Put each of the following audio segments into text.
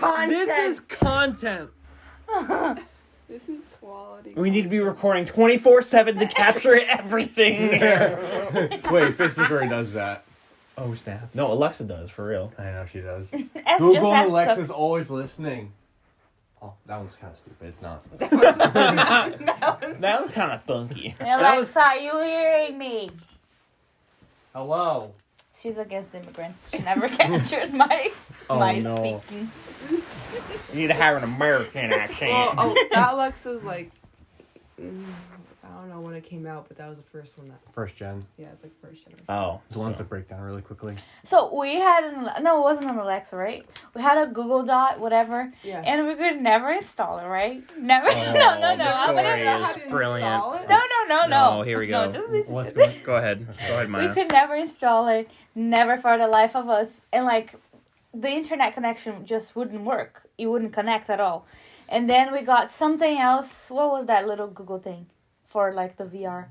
content. This is content. This is quality. We need to be recording 24/7 to capture everything. Wait, Facebook already does that. Oh, snap. No, Alexa does, for real. I know she does. Just Google ask Alexa's always listening. Oh, that one's kind of stupid. It's not. That was kind of funky. Alexa, are you hearing me? Hello. She's against immigrants. She never captures my no. speaking. You need to have an American accent. Well, that Alexa's like, I don't know when it came out, but that was the first one. First gen. Yeah, it's like first generation. Oh, The ones that break down really quickly. So we had no, it wasn't an Alexa, right? We had a Google Dot, whatever, Yeah. and we could never install it, right? Never. Oh, no. the I'm gonna story how is to brilliant. install it? No. Here we No, go. just listen What's to this. going? Go ahead. Go ahead, Maya. We could never install it. Never for the life of us. And like, the internet connection just wouldn't work. It wouldn't connect at all. And then we got something else. What was that little Google thing for like the VR?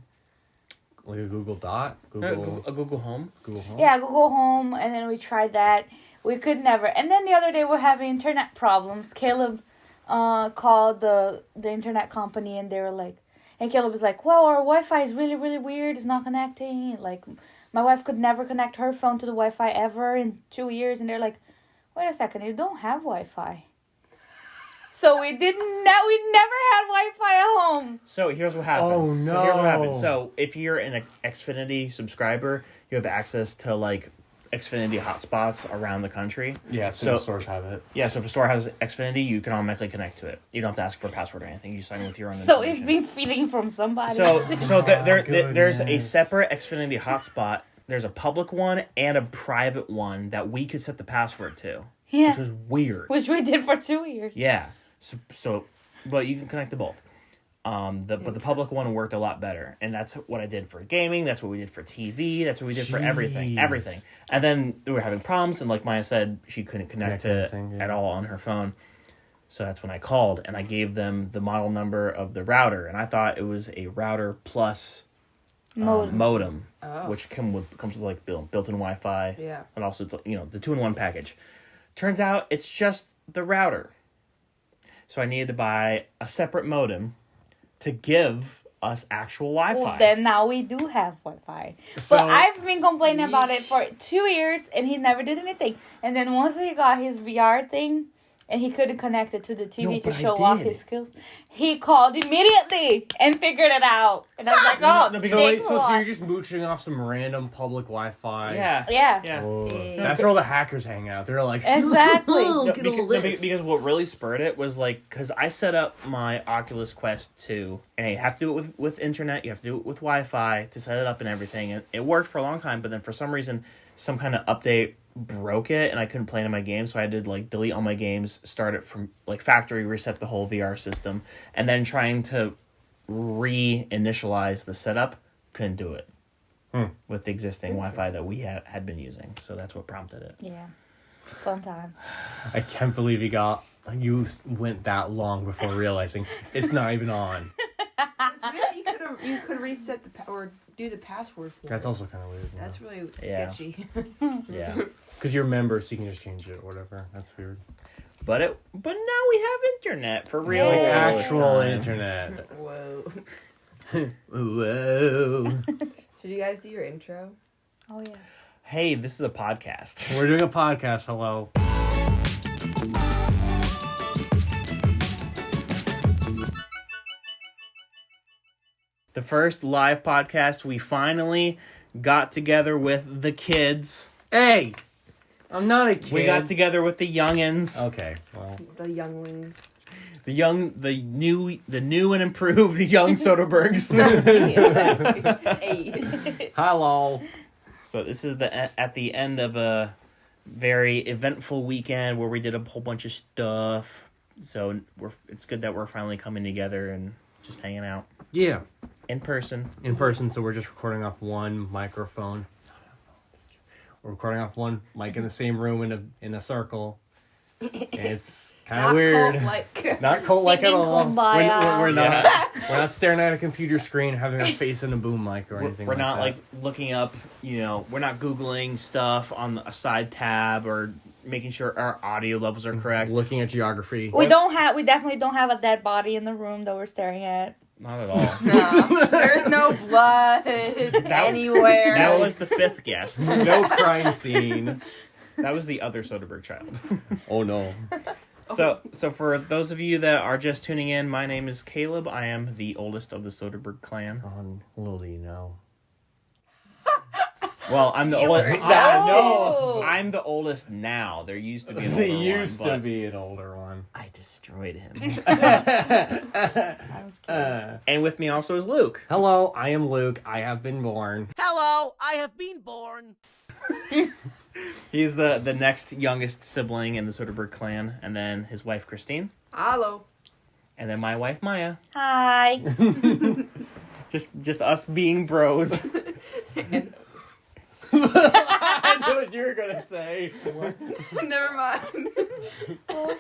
Like a Google Dot? Google A Google Home? Home? Yeah, Google Home. And then we tried that. We could never. And then the other day we're having internet problems. Caleb called the internet company and they were like, and Caleb was like, well, our Wi-Fi is really, really weird. It's not connecting. Like, my wife could never connect her phone to the Wi-Fi ever in 2 years. And they're like, wait a second, you don't have Wi-Fi. So we never had Wi-Fi at home. So here's what happened. Oh, no. So here's what happened. So if you're an Xfinity subscriber, you have access to like Xfinity hotspots around the country. Yeah, so stores have it. Yeah, so if a store has Xfinity, you can automatically connect to it. You don't have to ask for a password or anything. You sign in with your own So information. it's been feeding from somebody. So there's a goodness. separate Xfinity hotspot. There's a public one and a private one that we could set the password to, yeah, which was weird. which we did for 2 years. Yeah. So but you can connect to both. But the public one worked a lot better, and that's what I did for gaming. That's what we did for TV. That's what we did for everything. And then we were having problems, and like Maya said, she couldn't connect to anything, yeah. at all on her phone. So that's when I called, and I gave them the model number of the router, and I thought it was a router plus modem, which comes with like built-in Wi-Fi. Yeah. And also it's, the 2-in-1 package. Turns out it's just the router. So I needed to buy a separate modem to give us actual Wi-Fi. Well, then now we do have Wi-Fi. So- but I've been complaining about it for 2 years, and he never did anything. And then once he got his VR thing, and he couldn't connect it to the TV to but I show off did. his skills, he called immediately and figured it out. And I was like, oh, So, wait, thanks a so lot. you're just mooching off some random public Wi-Fi? Yeah. Yeah. Oh, Hey. that's where all the hackers hang out. They're like, Exactly. "Oh, No, look at all this." because what really spurred it was because I set up my Oculus Quest 2, and you have to do it with internet, you have to do it with Wi-Fi to set it up and everything, and it worked for a long time, but then for some reason, some kind of update broke it, and I couldn't play any of my games, so I had to delete all my games, start it from factory, reset the whole VR system, and then trying to reinitialize the setup, couldn't do it with the existing Wi-Fi that we had been using, so that's what prompted it. Yeah. Fun time. I can't believe you went that long before realizing it's not even on. It's weird. You could reset or do the password for That's it. also kind of weird. That's really Yeah. sketchy. Yeah. Because you're a member, so you can just change it or whatever. That's weird. But now we have internet for real. Like Yeah. actual time. internet. Whoa. Whoa. Should you guys do your intro? Oh, yeah. Hey, this is a podcast. We're doing a podcast. Hello. The first live podcast, we finally got together with the kids. Hey, I'm not a kid. We got together with the youngins. Okay, well, The younglings. The new and improved young Soderberghs. Hey. hello. So this is at the end of a very eventful weekend where we did a whole bunch of stuff. So it's good that we're finally coming together and just hanging out Yeah, in person. in person. So we're just recording off one microphone. We're recording off one mic in the same room in a circle. And it's kind of weird. Not cult-like at Singing all. Kumbaya. We're not. We're not staring at a computer screen, having our face in a boom mic or anything. We're not that. looking up. We're not Googling stuff on a side tab or making sure our audio levels are correct. Looking at geography. We definitely don't have a dead body in the room that we're staring at. Not at all. No, there's no blood anywhere. That was the 5th guest. No crime scene. That was the other Soderbergh child. Oh no. So for those of you that are just tuning in, my name is Caleb. I am the oldest of the Soderbergh clan. Little do you know. Well, I'm the oldest. No. I'm the oldest now. There used to be an older There one. used to but be an older one. I destroyed him. I was kidding. And with me also is Luke. Hello, I am Luke. I have been born. Hello, I have been born. He's the next youngest sibling in the Soderbergh clan, and then his wife Christine, Hello. and then my wife Maya. Hi. Just us being bros. I know what you were gonna say. Never mind. What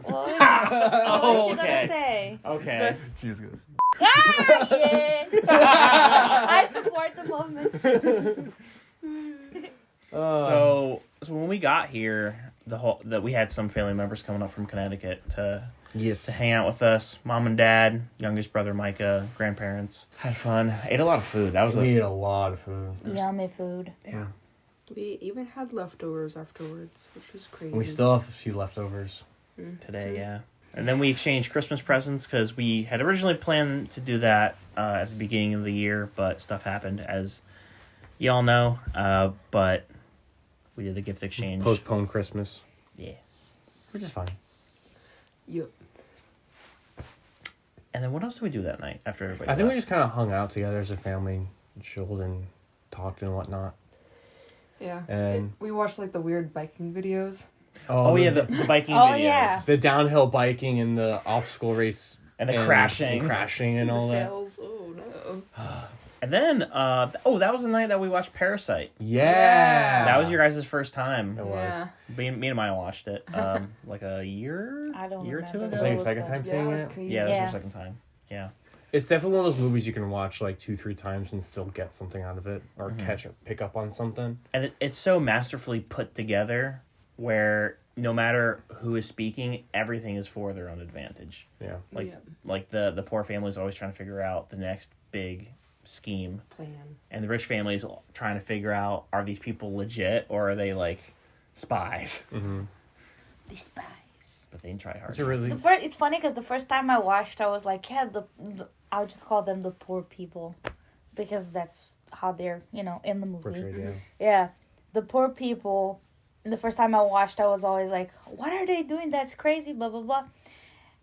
Oh, was she okay. gonna say? Okay. She was gonna say. Ah, yeah. I support the movement. So when we got here, that we had some family members coming up from Connecticut to Yes. hang out with us. Mom and dad, youngest brother Micah, grandparents. Had fun. Ate a lot of food. That was We ate a lot of food. Yummy food. yeah. We even had leftovers afterwards, which was crazy. We still have a few leftovers. Today, yeah. And then we exchanged Christmas presents because we had originally planned to do that at the beginning of the year, but stuff happened, as y'all know. But we did the gift exchange. Postponed Christmas, Yeah. which is fine. Yep. And then what else did we do that night after everybody I think we left? just kind of hung out together as a family, chilled and talked and whatnot. Yeah. And- we watched like the weird biking videos. Oh, yeah, the biking Oh, videos. yeah. the downhill biking and the obstacle race And the crashing. and crashing and all the that. fails. Oh no. And then, that was the night that we watched Parasite. Yeah, That was your guys' first time. It was. Yeah. Me and Maya watched it like a year? I don't year or two remember. ago? Was that It your was second good. time Yeah, seeing it was it? crazy. Yeah, that was Yeah. our second time. Yeah. It's definitely one of those movies you can watch like 2-3 times and still get something out of it or pick up on something. And it's so masterfully put together where no matter who is speaking, everything is for their own advantage. Yeah. Like Yeah. like the poor family is always trying to figure out the next big scheme, Plan. and the rich family is trying to figure out, are these people legit or are they like spies? The spies. But they didn't try hard. It's a really It's funny because the first time I watched, I was like, yeah, I'll just call them the poor people, because that's how they're, in the movie. portrayed. Yeah. Yeah, the poor people. The first time I watched, I was always like, what are they doing? That's crazy, blah, blah, blah.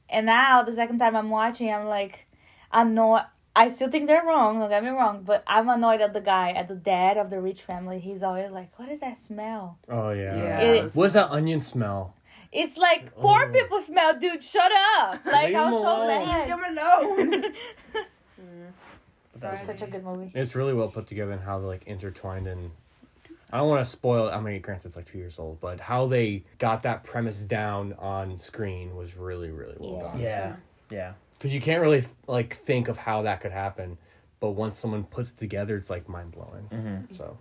And now, the second time I'm watching, I'm like, I still think they're wrong, don't get me wrong, but I'm annoyed at the dad of the rich family. He's always like, what is that smell? Oh yeah. Yeah. What's that onion smell? It's like, poor people smell, dude, shut up. Like, Leave I him was so alone. mad. Leave them alone. But that was- It's such a good movie. It's really well put together and how they're like intertwined, and I don't want to spoil it. I mean, granted, it's like 2 years old, but how they got that premise down on screen was really, really well Yeah. done. yeah. Yeah. Because you can't really like think of how that could happen, but once someone puts it together, it's like mind blowing. Mm-hmm. So,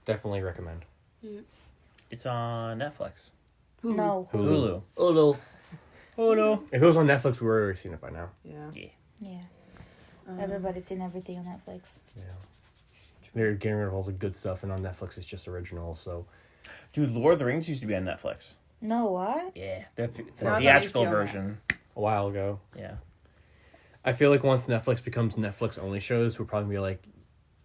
definitely recommend. It's on Netflix. No. Hulu. Oh no! Oh no. If it was on Netflix, we would already seen it by now. Yeah. Yeah. Everybody's seen everything on Netflix. Yeah, they're getting rid of all the good stuff, and on Netflix, it's just original. So, Dude, Lord of the Rings used to be on Netflix. No, what? Yeah. The Now it's on theatrical HBO Max. version. a while ago, Yeah. I feel like once Netflix becomes Netflix only shows, we'll probably be like,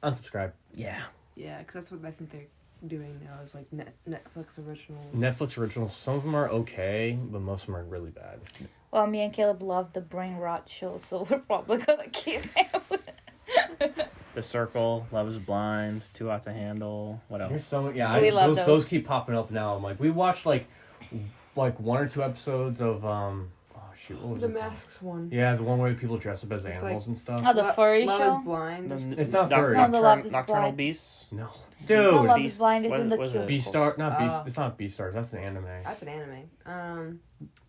unsubscribe. Yeah. Yeah, because that's what I think they're doing now is like Netflix original. Netflix originals, some of them are okay, but most of them are really bad. Well, me and Caleb love the brain rot show, so we're probably gonna keep it. The Circle, Love is Blind, Too Hot to Handle. What else? There's so yeah, We love those those. keep popping up now. I'm like, we watched like 1 or 2 episodes of oh shoot, what was The it called? Masks one. Yeah, the one where people dress up as It's animals like- and stuff. Oh, the furry Love show? is Blind. It's not furry. No, the Love is Nocturnal Blind. Beasts. No, No, dude, Love Beast- is Blind is what- in the what is cube. it? Beastar, not Beast. Oh. It's not Beastars. That's an anime. That's an anime.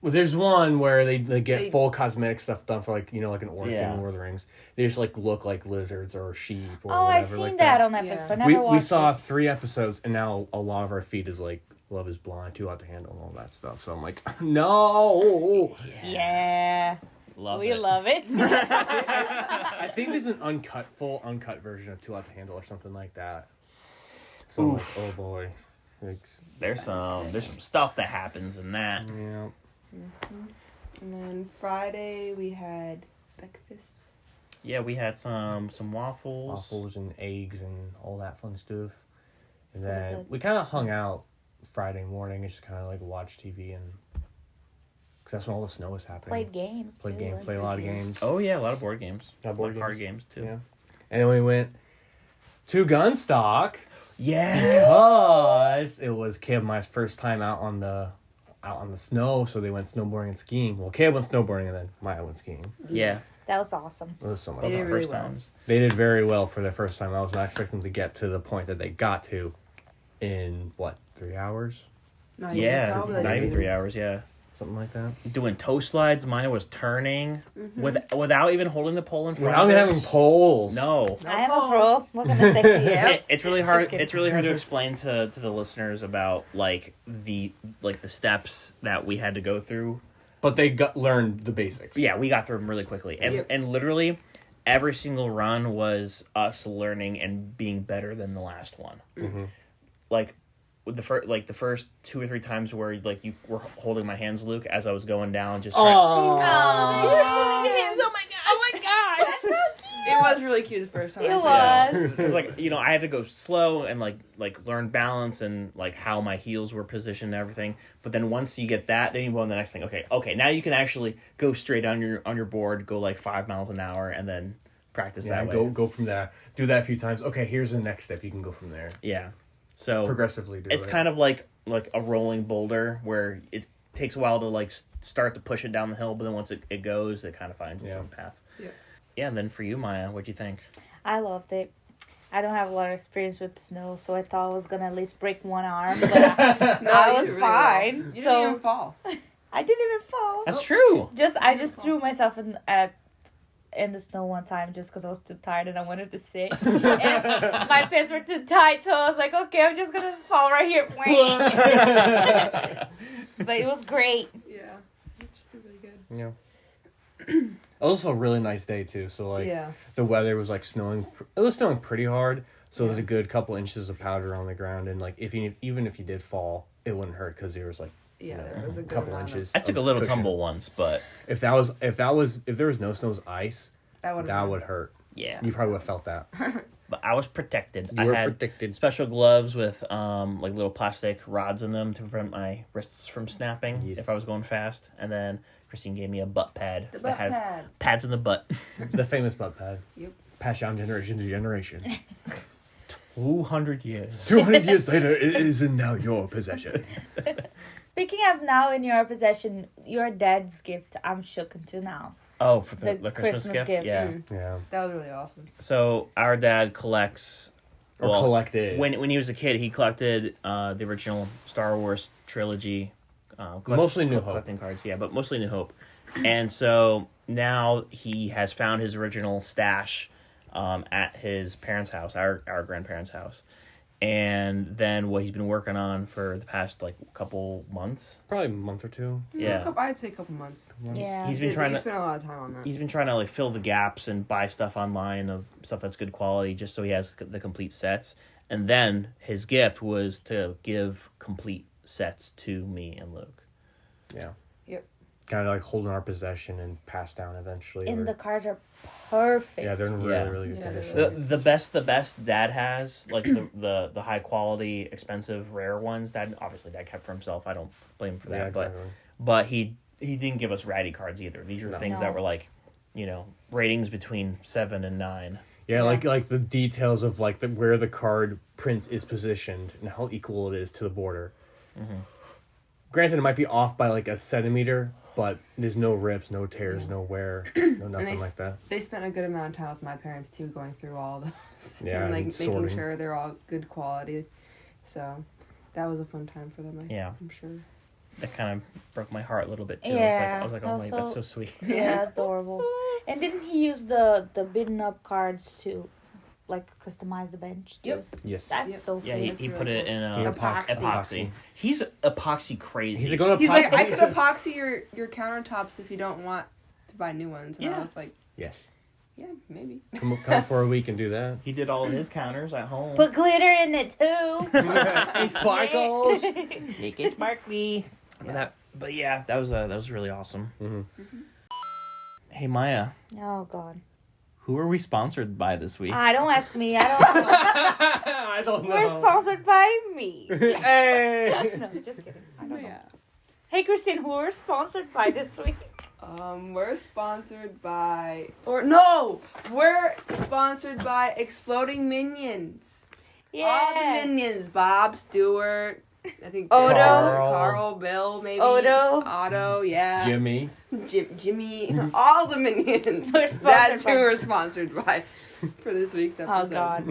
Well, there's one where they get They- full cosmetic stuff done for like like an orc Yeah. in Lord of the Rings. They just like look like lizards or sheep or Oh, whatever. I've seen like that on Netflix, Yeah. but never watched we saw it. 3 episodes, and now a lot of our feed is like Love Is Blind, Too Hot to Handle, and all that stuff. So I'm like, no. Yeah. We love it. I think there's an full uncut version of Too Hot to Handle or something like that. So I'm like, oh boy. There's some stuff that happens in that. Yeah. And then Friday we had breakfast. Yeah, we had some waffles. Waffles and eggs and all that fun stuff. And then we kind of hung out Friday morning and just kind of like watched TV, and because that's when all the snow was happening. Played games. Played a lot of games. Oh yeah, a lot of board games. A lot of board card games too. Yeah. And then we went to Gunstock. Yeah. Because it was Caleb and my first time out on the snow, so they went snowboarding and skiing. Well, Caleb went snowboarding and then Maya went skiing. Yeah. That was awesome. It was so much They fun. did really First well. times. They did very well for their first time. I was not expecting them to get to the point that they got to in, 3 hours? Not Yeah, probably not even 2. 3 hours. Yeah. Something like that. Doing toe slides. Mine was turning without even holding the pole in front. Without of it. having poles. No. I am a pro. What can I say? Yeah. It's really hard. kidding. It's really hard to explain to the listeners about the steps that we had to go through. But they learned the basics. Yeah, we got through them really quickly, and literally every single run was us learning and being better than the last one. Mm-hmm. Like with the first 2 or 3 times where you were holding my hands, Luke, as I was going down, just trying. Oh. Oh my gosh. It was really cute the first time. It I did was. Because I had to go slow and like learn balance and like how my heels were positioned and everything. But then once you get that, then you go on the next thing. Okay, now you can actually go straight on your board, go like 5 miles an hour, and then practice that way. Go from there. Do that a few times. Okay, here's the next step. You can go from there. Yeah. So Progressively do it's it. kind of like a rolling boulder where it takes a while to start to push it down the hill, but then once it goes, it kind of finds its own path. Yeah. Yeah, and then for you, Maya, what'd you think? I loved it. I don't have a lot of experience with snow, so I thought I was gonna at least break one arm, but I you was did really fine. well. You So didn't even fall. I didn't even fall. That's true. I just threw myself in the snow one time just because I was too tired and I wanted to sit. And my pants were too tight, so I was like, okay, I'm just gonna fall right here. But it was great. Yeah. It's really good. Yeah. It was also a really nice day too. So Yeah. the weather was snowing. It was snowing pretty hard. So there's a good couple inches of powder on the ground, and even if you did fall, it wouldn't hurt because there was Yeah, there was a good couple amount of- inches. I took a of little cushion. tumble once, but If there was no snow's ice, That would that would hurt. yeah. You probably would have felt that. But I was protected. You were I had protected. special gloves with little plastic rods in them to prevent my wrists from snapping Yes. if I was going fast. And then Christine gave me a butt pad. The that butt had pad. pads in the butt. The famous butt pad. Yep. Passed down generation to generation. 200 years. 200 years later, it is now your possession. Speaking of now in your possession, your dad's gift, I'm shook into now. Oh, for the The Christmas Christmas gift? gift. Yeah. Yeah. That was really awesome. So our dad collects... Or collected. When he was a kid, he collected the original Star Wars trilogy. Mostly New Hope. Collecting cards, yeah, but mostly New Hope. And so now he has found his original stash at his parents' house, our grandparents' house. And then what he's been working on for the past couple months. Probably a month or two. Yeah. I'd say a couple months. Yeah. He's been He trying to spent a lot of time on that. He's been trying to fill the gaps and buy stuff online of stuff that's good quality just so he has the complete sets. And then his gift was to give complete sets to me and Luke. Yeah. Yep. Kind of hold in our possession and pass down eventually. And or- the cards are perfect. yeah, they're in really, Yeah. really good Yeah, they're condition. The best Dad has, the high quality, expensive, rare ones. Dad kept for himself. I don't blame him for that. Yeah, exactly. But he didn't give us ratty cards either. These are things that were ratings between 7 and 9. Yeah, like the details of where the card print is positioned and how equal it is to the border. Mm-hmm. Granted, it might be off by a centimeter, but there's no rips, no tears, no wear, no nothing like that. They spent a good amount of time with my parents too, going through all those. Yeah, and and making sorting. sure they're all good quality. So that was a fun time for them. I'm sure. That kind of broke my heart a little bit too. Yeah, I was like, oh my, that's so sweet. Yeah, adorable. And didn't he use the beaten up cards too? like customize the bench too? Yep. Yes. That's so cool. Yeah, he That's put really it cool. in Epoxy. He's epoxy crazy. He's going to He's like, I could epoxy your countertops if you don't want to buy new ones. And I Yeah. was like, Yes. yeah, maybe. Come for a week and do that. He did all of his counters at home. Put glitter in it too. It sparkles. Make it sparkly. Yeah. But yeah, that was really awesome. Mm-hmm. Hey Maya, Oh God. who are we sponsored by this week? Don't ask me. I don't know. We're sponsored by me. Hey. No, just kidding. I don't know. Yeah. Hey Christine, who are sponsored by this week? We're sponsored by, we're sponsored by Exploding Minions. Yeah. All the minions, Bob, Stewart, I think Odo. Carl, Bill, maybe. Otto, yeah. Jimmy. Jimmy, all the minions. We're sponsored That's who by- we're sponsored by for this week's Oh episode. God.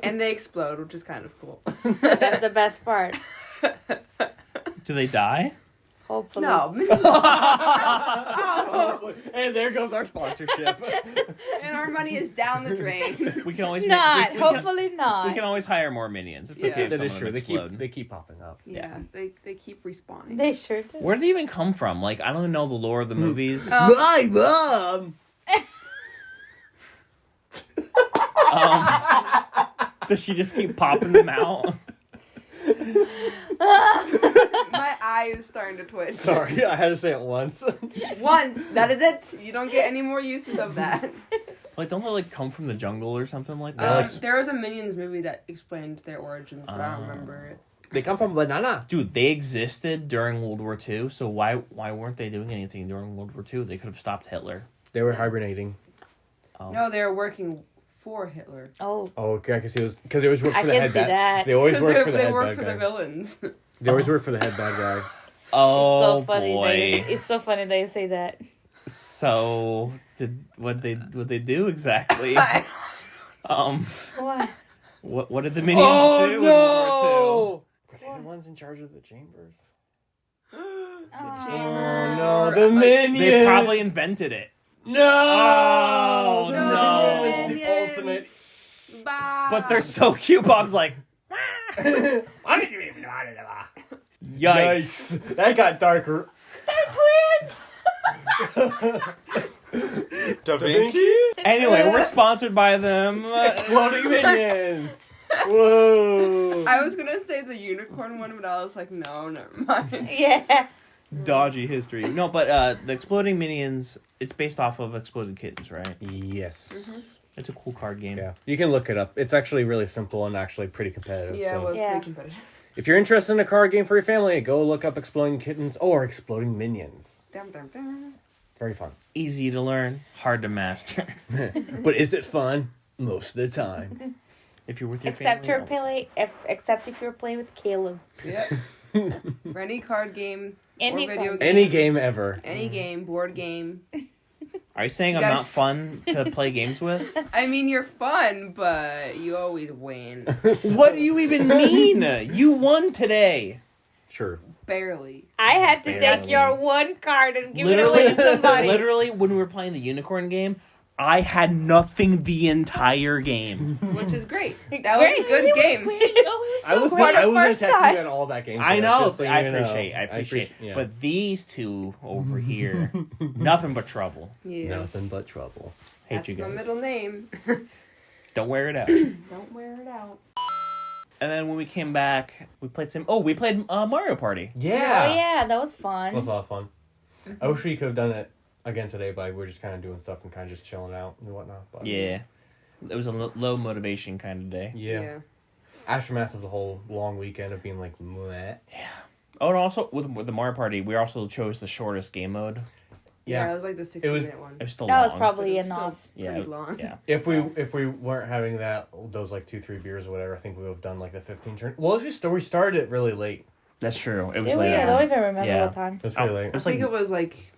And they explode, which is kind of cool. That's the best part. Do they die? Hopefully. No. And there goes our sponsorship. And our money is down the drain. We can always Not. we Hopefully we not. can always hire more minions. It's Yeah. okay if That some is of true. them They explode. keep popping up. Yeah, they keep respawning. They sure do. Where did they even come from? Like, I don't even know the lore of the movies. My mom. Does she just keep popping them out? My eye is starting to twitch. Sorry, I had to say it once. Once. That is it. You don't get any more uses of that. Like, don't they like come from the jungle or something like that? There was a Minions movie that explained their origins, but I don't remember it. They come from banana. Dude, they existed during World War II, so why weren't they doing anything during World War II? They could have stopped Hitler. They were hibernating. No, they were working for Hitler. Oh. Oh, okay. I can see it was because they always work I for the can head see bad. that. They always work for the They head work bad for guy. the villains. They always work for the head bad guy. Oh It's so funny boy! it's so funny they say that. So what they do exactly? What? What did the minions do in World War Were they the ones in charge of the chambers? Chambers no, or, the like, minions. II? They probably invented it. No. Oh, No, no. the The Minions. ultimate. Bah. But they're so cute. Bob's like, Yikes! yikes. That got darker. Da Vinci? Anyway, we're sponsored by them. Exploding minions. Whoa. I was gonna say the unicorn one, but I was like, no, never mind. Yeah. Dodgy history. No, but the Exploding Minions, it's based off of Exploded Kittens, right? Yes. It's a cool card game. Yeah. You can look it up. It's actually really simple and actually pretty competitive. Yeah, so. it was Yeah. pretty competitive. If you're interested in a card game for your family, go look up Exploding Kittens or Exploding Minions. Dum, dum, dum. Very fun. Easy to learn, hard to master. But is it fun? Most of the time. If you're with your Except family. except if you're playing with Caleb. Yep. For any card game Any or video card game. Any game ever. Any game, board game. Are you saying You I'm gotta not fun to play games with? I mean, you're fun, but you always win. What do you even mean? You won today. Sure. Barely. I had to Barely. take your one card and give it away to somebody. Literally, when we were playing the unicorn game, I had nothing the entire game. Which is great. That was a good game. I was great the first attacking time. you at all that game. I for, know. just so I you know. appreciate. yeah. But these two over here, nothing but trouble. Yeah. Nothing but trouble. Hate That's you my guys. middle name. Don't wear it out. Don't wear it out. And then when we came back, we played Mario Party. Yeah. Oh yeah, that was fun. It was a lot of fun. I wish we could have done it again today, but we're just kind of doing stuff and kind of just chilling out and whatnot. But Yeah. It was a low motivation kind of day. Yeah. Aftermath of the whole long weekend of being like, meh. Oh, and also with the Mario Party, we also chose the shortest game mode. Yeah, it was like the 60-minute one. It was still That was long. probably But it's still enough. pretty long. Yeah. If we weren't having those like 2-3 beers or whatever, I think we would have done like the 15 turn. Well, we started it really late. That's true. It was Did we? late. I don't even remember Yeah. what time. It was pretty late. It I was think like it was like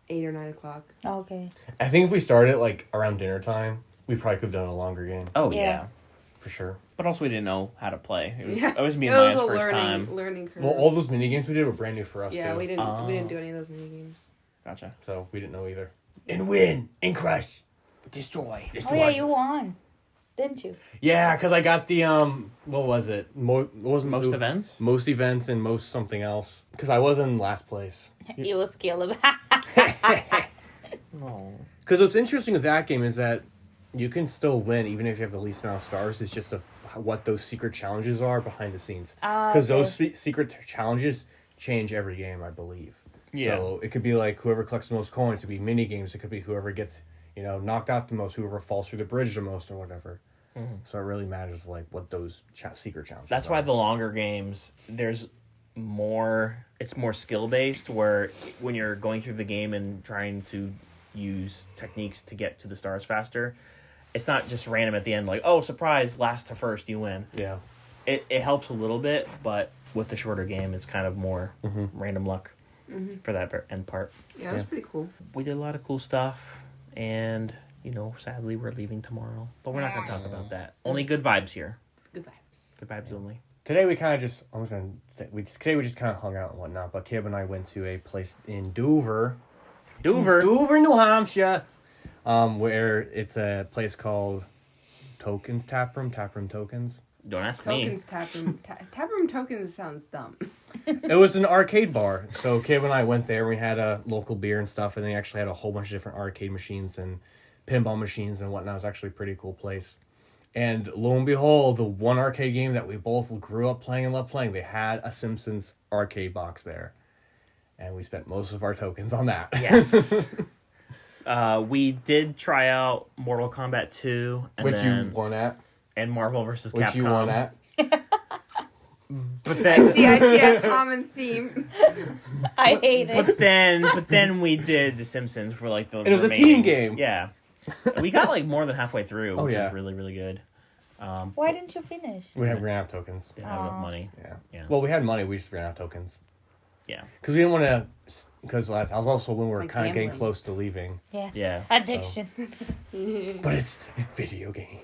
8 or 9 o'clock. Oh, okay. I think if we started like around dinner time, we probably could have done a longer game oh Yeah. yeah. for sure. But also we didn't know how to play. It was Yeah. it was me It and was Maya's a first time. learning curve. Well, all those mini games we did were brand new for us yeah, too. we didn't do any of those mini games. Gotcha. So we didn't know either. And win and crush. Destroy. Oh yeah, you won. didn't you? Yeah, because I got the what was it? Wasn't Most events? Most events and most something else. Because I was in last place. You was Caleb. Oh. Because what's interesting with that game is that you can still win even if you have the least amount of stars. It's just what those secret challenges are behind the scenes. Because those secret challenges change every game, I believe. Yeah. So it could be like whoever collects the most coins. It could be mini games. It could be whoever gets knocked out the most, whoever falls through the bridge the most, or whatever. Mm-hmm. So it really matters like what those secret challenges. That's are. why the longer games, there's more. It's more skill based. Where when you're going through the game and trying to use techniques to get to the stars faster, it's not just random at the end. Like, oh, surprise! Last to first, you win. Yeah. It helps a little bit, but with the shorter game, it's kind of more random luck for that end part. Yeah, it was pretty cool. We did a lot of cool stuff, and sadly, we're leaving tomorrow. But we're not going to talk about that. Only good vibes here. Good vibes. Good vibes only. Today we kind of just, today we just kind of hung out and whatnot, but Caleb and I went to a place in Dover, New Hampshire, where it's a place called Tokens Taproom Tokens. Don't ask Tokens Taproom. Taproom Tokens sounds dumb. It was an arcade bar, so Caleb and I went there, and we had a local beer and stuff, and they actually had a whole bunch of different arcade machines and pinball machines and whatnot. It was actually a pretty cool place. And lo and behold, the one arcade game that we both grew up playing and loved playing, they had a Simpsons arcade box there. And we spent most of our tokens on that. Yes. We did try out Mortal Kombat 2. Which you won at. And Marvel vs. Capcom. Which you won at. But then, I see a common theme. I hate it. But then we did The Simpsons for like the It was remaining, a team game. Yeah. We got like more than halfway through, which yeah. was really, really good. Why didn't you finish? We ran out of tokens. Didn't have enough money. Yeah. Well, we had money. We just ran out of tokens. Yeah. Because we didn't want to. Because I was also when we were Like kind of getting gambling. close to leaving. Yeah. Addiction. But it's a video game.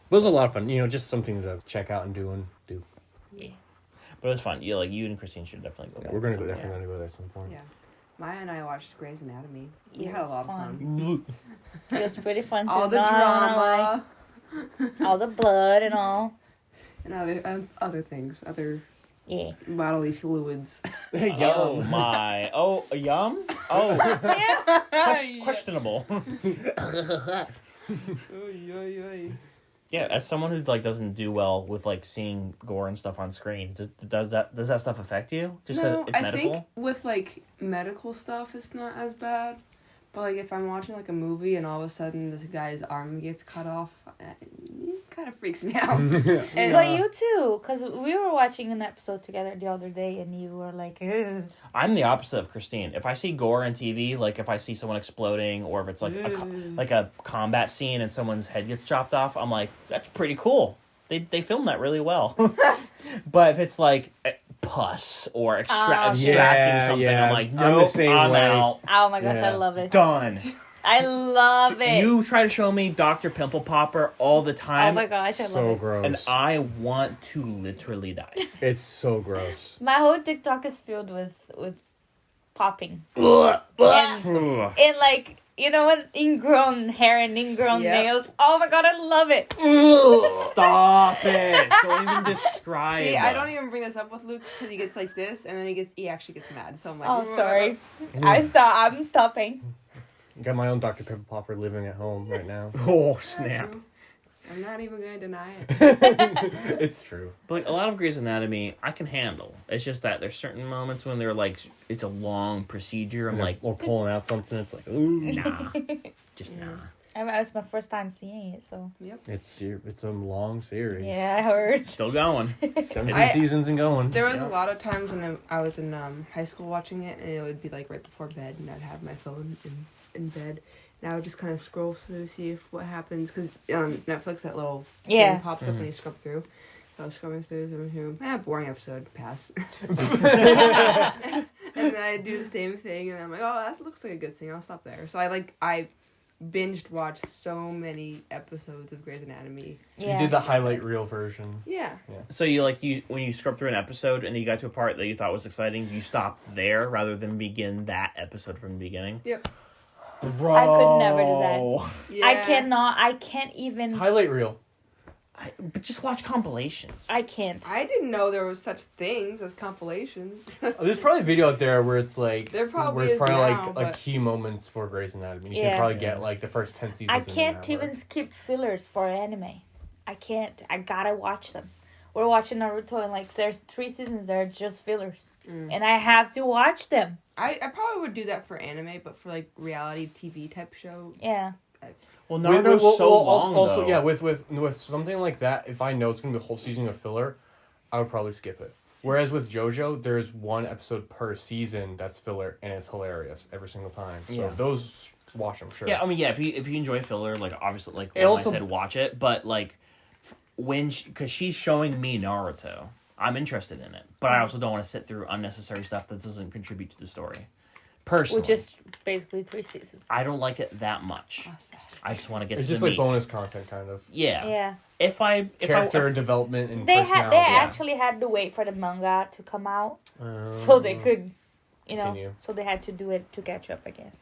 But it was a lot of fun. Just something to check out and do. Yeah. But it was fun. You and Christine should definitely go. Yeah, back we're gonna sometime. definitely go there at some point. Yeah. Maya and I watched Grey's Anatomy. We It had a was lot of fun. It was pretty fun too. All the not drama like, all the blood and all. and other things, other Yeah. bodily fluids. Oh my! Oh, yum! Oh, questionable. Yeah, as someone who doesn't do well with seeing gore and stuff on screen, does that stuff affect you? Just 'cause No, it's I medical? think with medical stuff, it's not as bad. But if I'm watching a movie and all of a sudden this guy's arm gets cut off, it kind of freaks me out. And, But you too, because we were watching an episode together the other day, and you were like, "Ugh." I'm the opposite of Christine. If I see gore on TV, if I see someone exploding, or if it's a combat scene and someone's head gets chopped off, I'm like, that's pretty cool. They filmed that really well. But if it's pus or extracting something, I'm like, no, I'm the same I'm way. out. Oh my gosh, Yeah. I love it. Done. I love it. You try to show me Dr. Pimple Popper all the Oh time. my gosh, I love So it. gross. And I want to literally die. It's so gross. My whole TikTok is filled with popping. Ugh. And what? Ingrown hair and ingrown Yep. nails. Oh my god, I love it. Stop it. Don't even describe. See, I don't even bring this up with Luke because he gets like this, and then he actually gets mad. So I'm like, Oh, sorry. I'm stopping. Got my own Dr. Pepper Popper living at home right now. Oh, snap. I'm not even going to deny it. It's true. But a lot of Grey's Anatomy, I can handle. It's just that there's certain moments when they're it's a long procedure. I'm like, or pulling out something. It's like, ooh. nah. Just nah. It was my first time seeing it, so. It's a long series. Yeah, I heard. Still going. 17 seasons and going. There was a lot of times when I was in high school watching it, and it would be right before bed, and I'd have my phone in bed, and I would just kind of scroll through to see what happens, because Netflix, that little thing pops up when you scrub through. So I was scrubbing through, boring episode, pass. And then I do the same thing, and I'm like, oh, that looks like a good thing, I'll stop there. So I binged watched so many episodes of Grey's Anatomy. Yeah. You did the highlight reel version. Yeah. So when you scrub through an episode and you got to a part that you thought was exciting, you stopped there rather than begin that episode from the beginning? Yep. Bro. I could never do that. Yeah. I can't even. Highlight reel. But just watch compilations. I can't. I didn't know there was such things as compilations. There's probably a video out there where it's like There probably where it's is probably now, like but- key moments for Grey's Anatomy. You Yeah. can probably get like the first 10 seasons. I in an can't hour. even skip fillers for anime. I can't. I gotta watch them. We're watching Naruto and like there's 3 seasons there, just fillers. And I have to watch them. I probably would do that for anime, but for like reality TV type show. Yeah. Well, Naruto's so long, also though. yeah, with something like that, if I know it's gonna be a whole season of filler, I would probably skip it. Whereas with JoJo, there's 1 episode per season that's filler, and it's hilarious every single time. So Yeah. those watch them, sure. Yeah, I mean, yeah. If you enjoy filler, like obviously, like It also- I said, watch it. But like because she's showing me Naruto, I'm interested in it. But I also don't want to sit through unnecessary stuff that doesn't contribute to the story. Personally, Which is basically 3 seasons. I don't like it that much. I just want to get It's to just the like meat. bonus content, kind of. Yeah. Yeah. If Character development and They personality. actually had to wait for the manga to come out so they could, Continue. so they had to do it to catch up, I guess.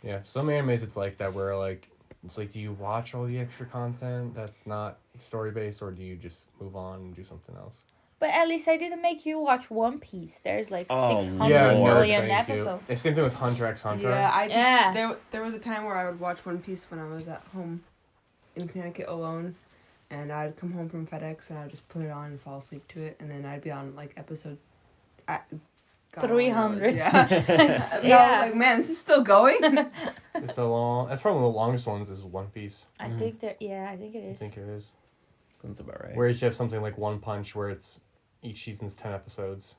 Yeah, some animes it's like that where like it's like, do you watch all the extra content that's not story based, or do you just move on and do something else? But at least I didn't make you watch One Piece. There's like Oh, 600 Yeah, no, million thank you. episodes. It's same thing with Hunter x Hunter. Yeah, I just Yeah. there was a time where I would watch One Piece when I was at home in Connecticut alone, and I'd come home from FedEx and I'd just put it on and fall asleep to it, and then I'd be on like episode. God, 300. Yeah. Yeah. No, like man, this is still going. It's a long. That's probably one of the longest ones. Is One Piece. I think it I is. think it is. Sounds about right. Whereas you have something like One Punch, where it's each season's 10 episodes,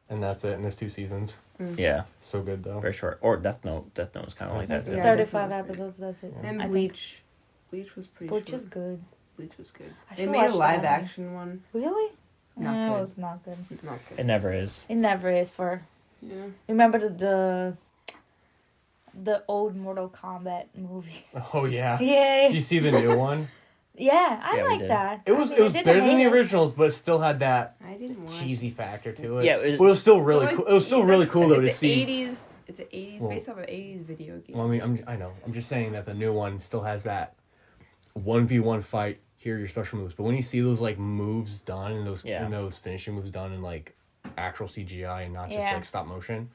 and that's it. And there's 2 seasons. Yeah, So good though. very short. Or Death Note. Death Note is kind of like that too. Yeah. 35 episodes, that's it. And I think. Bleach. Bleach was pretty Which short. is good. Bleach was good. I They should made a watch live that. action one. Really? Not no, good. it's not good. Not It good. never is. It never is for... Yeah. Remember the old Mortal Kombat movies? Oh yeah. Yay! Do you see the new one? Yeah, I Yeah, we like did. that. It was I mean, it was I didn't better than hate the it. originals, but it still had that I didn't watch. cheesy factor to it. Yeah, but it was still really Well, cool. It was still really cool though to it's see. 80s. It's an 80s Well- based off of 80s video game. Well, I mean, I know. I'm just saying that the new one still has that 1v1 fight. Here are your special moves, but when you see those like moves done and those finishing moves done in like actual CGI and not just Yeah. like stop motion.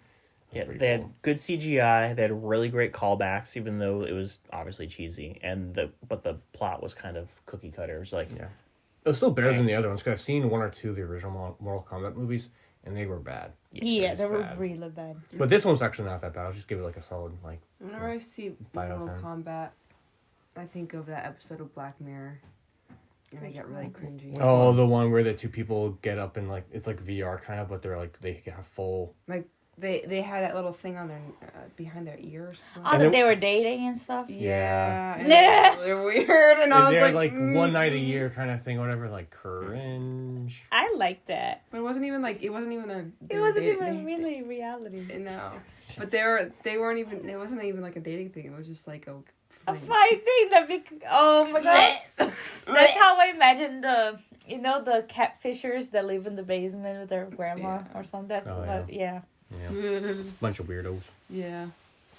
that's Yeah, pretty they cool. had good CGI. They had really great callbacks, even though it was obviously cheesy. But the plot was kind of cookie cutter. It was like, Yeah. It was still better than the other ones because I've seen 1 or 2 of the original Mortal Kombat movies and they were bad. Yeah, just they were bad. really bad. But this one's actually not that bad. I'll just give it like a solid like. Whenever I see 5 out of Mortal 10. Kombat, I think of that episode of Black Mirror, and I get really cringy. Oh, the one where the 2 people get up and like it's like VR kind of, but they're like they have full. Like they had that little thing on their behind their ears. Oh, And that then- they were dating and stuff? Yeah. and Yeah. they're weird, and I was They're like, like one night a year kind of thing, whatever. Like cringe. I like that. But it wasn't even their. It wasn't even really reality. No, but they weren't even. It wasn't even like a dating thing. It was just like a. A fling. fight thing oh my god. That's how I imagine the catfishers that live in the basement with their grandma Yeah. or something. That's Oh, what, yeah. Yeah, bunch of weirdos. Yeah,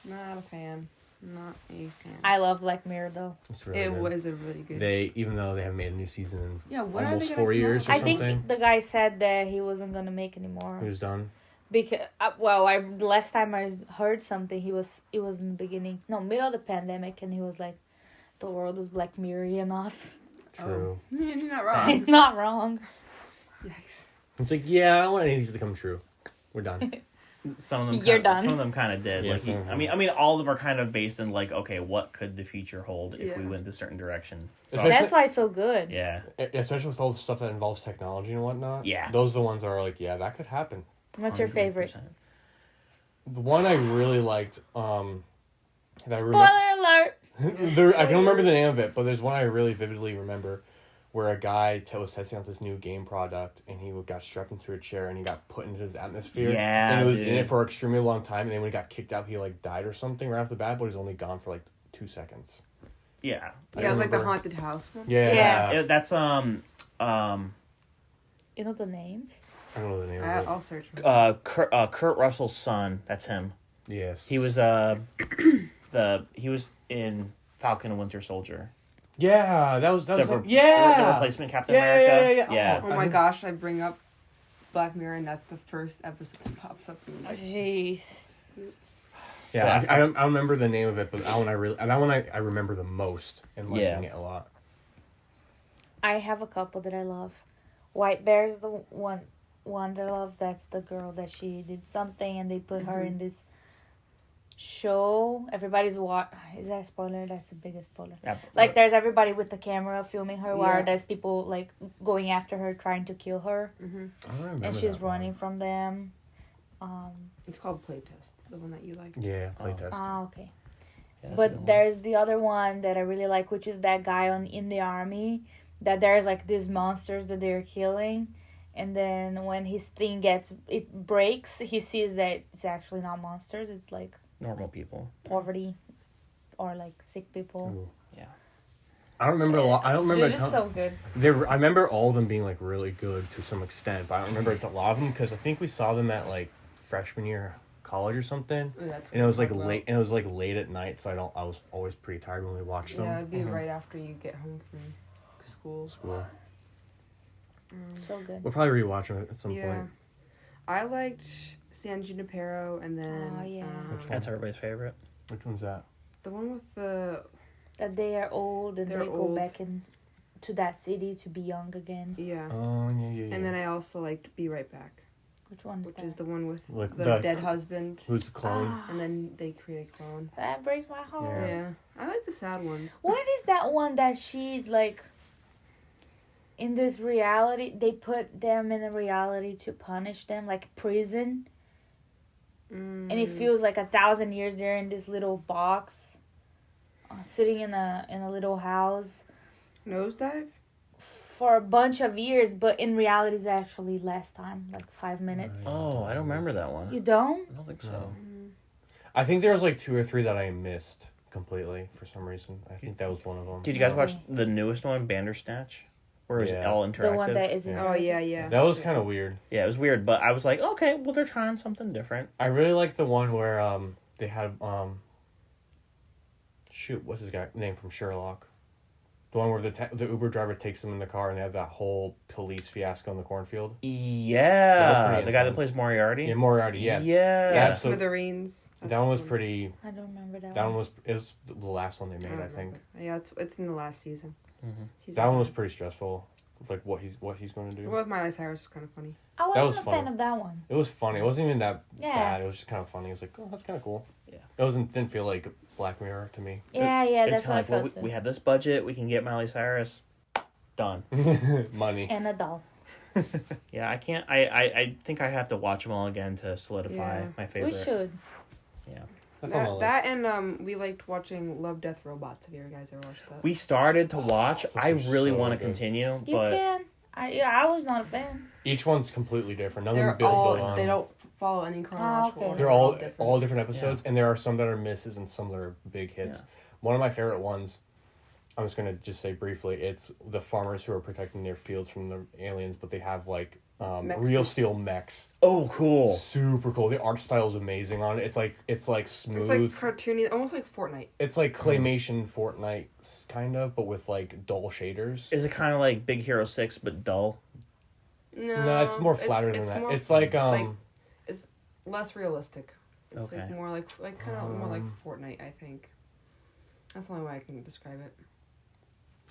not a fan. Not a fan. I love Black Mirror though. It's really It good. was a really good. They even though they haven't made a new season in Yeah, when are they almost gonna 4 come years or out? I something. think the guy said that he wasn't gonna make anymore Who's done? because the last time I heard something it was in the middle of the pandemic, and he was like, the world is Black Mirror enough. True. You're not wrong. He's not wrong. Yikes. It's like, yeah, I don't want any of these to come true. We're done. some of them. You're done. Some of them kind of did. Yeah, like, some of them. I mean, all of them are kind of based in like, okay, what could the future hold if we Yeah. went this certain direction? So, Especially- That's why it's so good. yeah. Especially with all the stuff that involves technology and whatnot. Yeah. Those are the ones that are like, yeah, that could happen. What's your favorite? 100%. The one I really liked, that I remember. Spoiler alert. I can remember the name of it, but there's one I really vividly remember where a guy was testing out this new game product and he got strapped into a chair and he got put into this atmosphere. Yeah, And it was in dude. it for an extremely long time, and then when he got kicked out, he like died or something right off the bat, but he's only gone for like 2 seconds. Yeah. Yeah, it was like the remember. haunted house one. Yeah. Yeah. That's You know the names? I don't know the name of it. I'll search. For it. Kurt Russell's son. That's him. Yes. He was he was in Falcon and Winter Soldier. Yeah, that was The yeah. replacement Captain Yeah, America. yeah. Oh my gosh, I bring up Black Mirror and that's the first episode that pops up in my Jeez. Yeah, I don't remember the name of it, but that one I remember the most and liking it a lot. I have a couple that I love. White Bear's the one that I love. That's the girl that she did something and they put her in this show. Everybody's is that a spoiler? That's the biggest spoiler. Yeah. Like there's everybody with the camera filming her while Yeah. there's people like going after her trying to kill her. I don't remember And she's that running one. from them. It's called Playtest, the one that you like. Yeah, playtest. Okay. Yeah, that's a good But one. there's the other one that I really like, which is that guy in the army. That there's like these monsters that they're killing, and then when his thing breaks, he sees that it's actually not monsters. It's like normal people. poverty, or like sick people. Ooh. Yeah. I don't remember a lot. I don't remember. Dude, it's so good. I remember all of them being like really good to some extent, but I don't remember a lot of them because I think we saw them at like freshman year of college or something, Oh, that's and it was like what I'm late. And it was like late at night, so I was always pretty tired when we watched Yeah, them. it'd be right after you get home from school. School. So good. We'll probably rewatch them at some Yeah. point. I liked San Junipero and then Oh, yeah. Which one? That's everybody's favorite. Which one's that? the one with the That they are old and They're they go old. back to that city to be young again. yeah. Oh yeah. And then I also liked Be Right Back, Which one is which that? is the one with Like the the dead husband, Who's the clone? Ah, and then they create a clone. that breaks my heart. Yeah. Yeah, I like the sad ones. What is that one that she's like in this reality? They put them in a reality to punish them, like prison, and it feels like 1,000 years they're in this little box, sitting in a little house Nosedive. for a bunch of years. But in reality, it's actually less time, like 5 minutes. Oh, I don't remember that one. You don't? I don't think so. No. I think there was like 2 or 3 that I missed completely for some reason. I think that was one of them. Did you guys watch Okay. the newest one, Bandersnatch? Where it's Yeah. all interactive? The one that isn't. Oh yeah. That was kind of weird. Yeah, it was weird, but I was like, okay, well, they're trying something different. I really like the one where they had what's his guy name from Sherlock? The one where the Uber driver takes him in the car and they have that whole police fiasco in the cornfield. That was Yeah, pretty the guy that intense. plays Moriarty. Yeah, Moriarty. Yeah, Yeah. Yeah, so- Smithereens. That's that one was the pretty. I don't remember that. That one was the last one they made. don't I think remember. Yeah, it's in the last season. Season that one one. was pretty stressful. Like what he's going to The do. one with Miley Cyrus is kind of funny. I that wasn't was a fun. fan of that one. It was funny. It wasn't even that Yeah. bad. It was just kind of funny. It was like, oh, that's kind of cool. Yeah. It didn't feel like Black Mirror to me. Yeah, It's that's kind what I of like, well, felt we too. have this budget, we can get Miley Cyrus. Done. Money. And a doll. Yeah, I can't. I think I have to watch them all again to solidify Yeah. my favorite. We should. Yeah. That's on the list. That and we liked watching Love, Death, Robots. Have you guys ever watched that? We started to watch. Those I are really so want to good. continue, You but can. I was not a fan. Each one's completely different. None of They're them build all on. they don't follow any chronological okay. order. They're all different episodes, Yeah. and there are some that are misses and some that are big hits. Yeah. One of my favorite ones, I'm just gonna just say briefly, it's the farmers who are protecting their fields from the aliens, but they have like Mech real suits. steel mechs. oh, cool. Super cool. The art style is amazing on it. It's like smooth. It's like cartoony, almost like Fortnite. It's like claymation Fortnite kind of, but with like dull shaders. Is it kind of like Big Hero 6 but dull? No, it's more flatter than that. more It's like it's less realistic. It's Okay. like more like kind of more like Fortnite, I think. That's the only way I can describe it.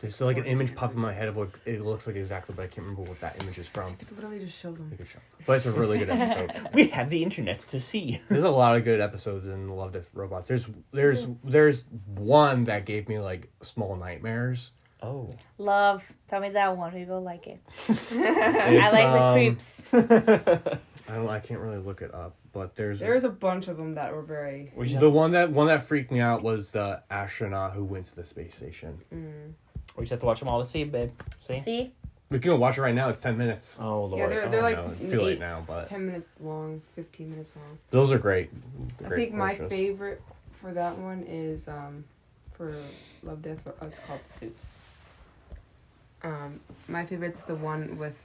there's still like an image pop in my head of what it looks like exactly, but I can't remember what that image is from. I could literally just show them. Make a show. But it's a really good episode. We have the internet to see. There's a lot of good episodes in Love, Death, Robots. There's one that gave me like small nightmares. Oh. Love. Tell me that one. Maybe I'll like it. I It's, like the creeps. I can't really look it up, but there's There's a bunch of them that were very. We just, the one that freaked me out was the astronaut who went to the space station. we just have to watch them all to see, babe. See? See? We can go watch it right now. It's 10 minutes. Oh, Lord. Yeah, they're like no, it's too late now, but 10 minutes long, 15 minutes long. those are great. I Great think my shows. favorite for that one is for Love, Death, it's called Suits. My favorite's the one with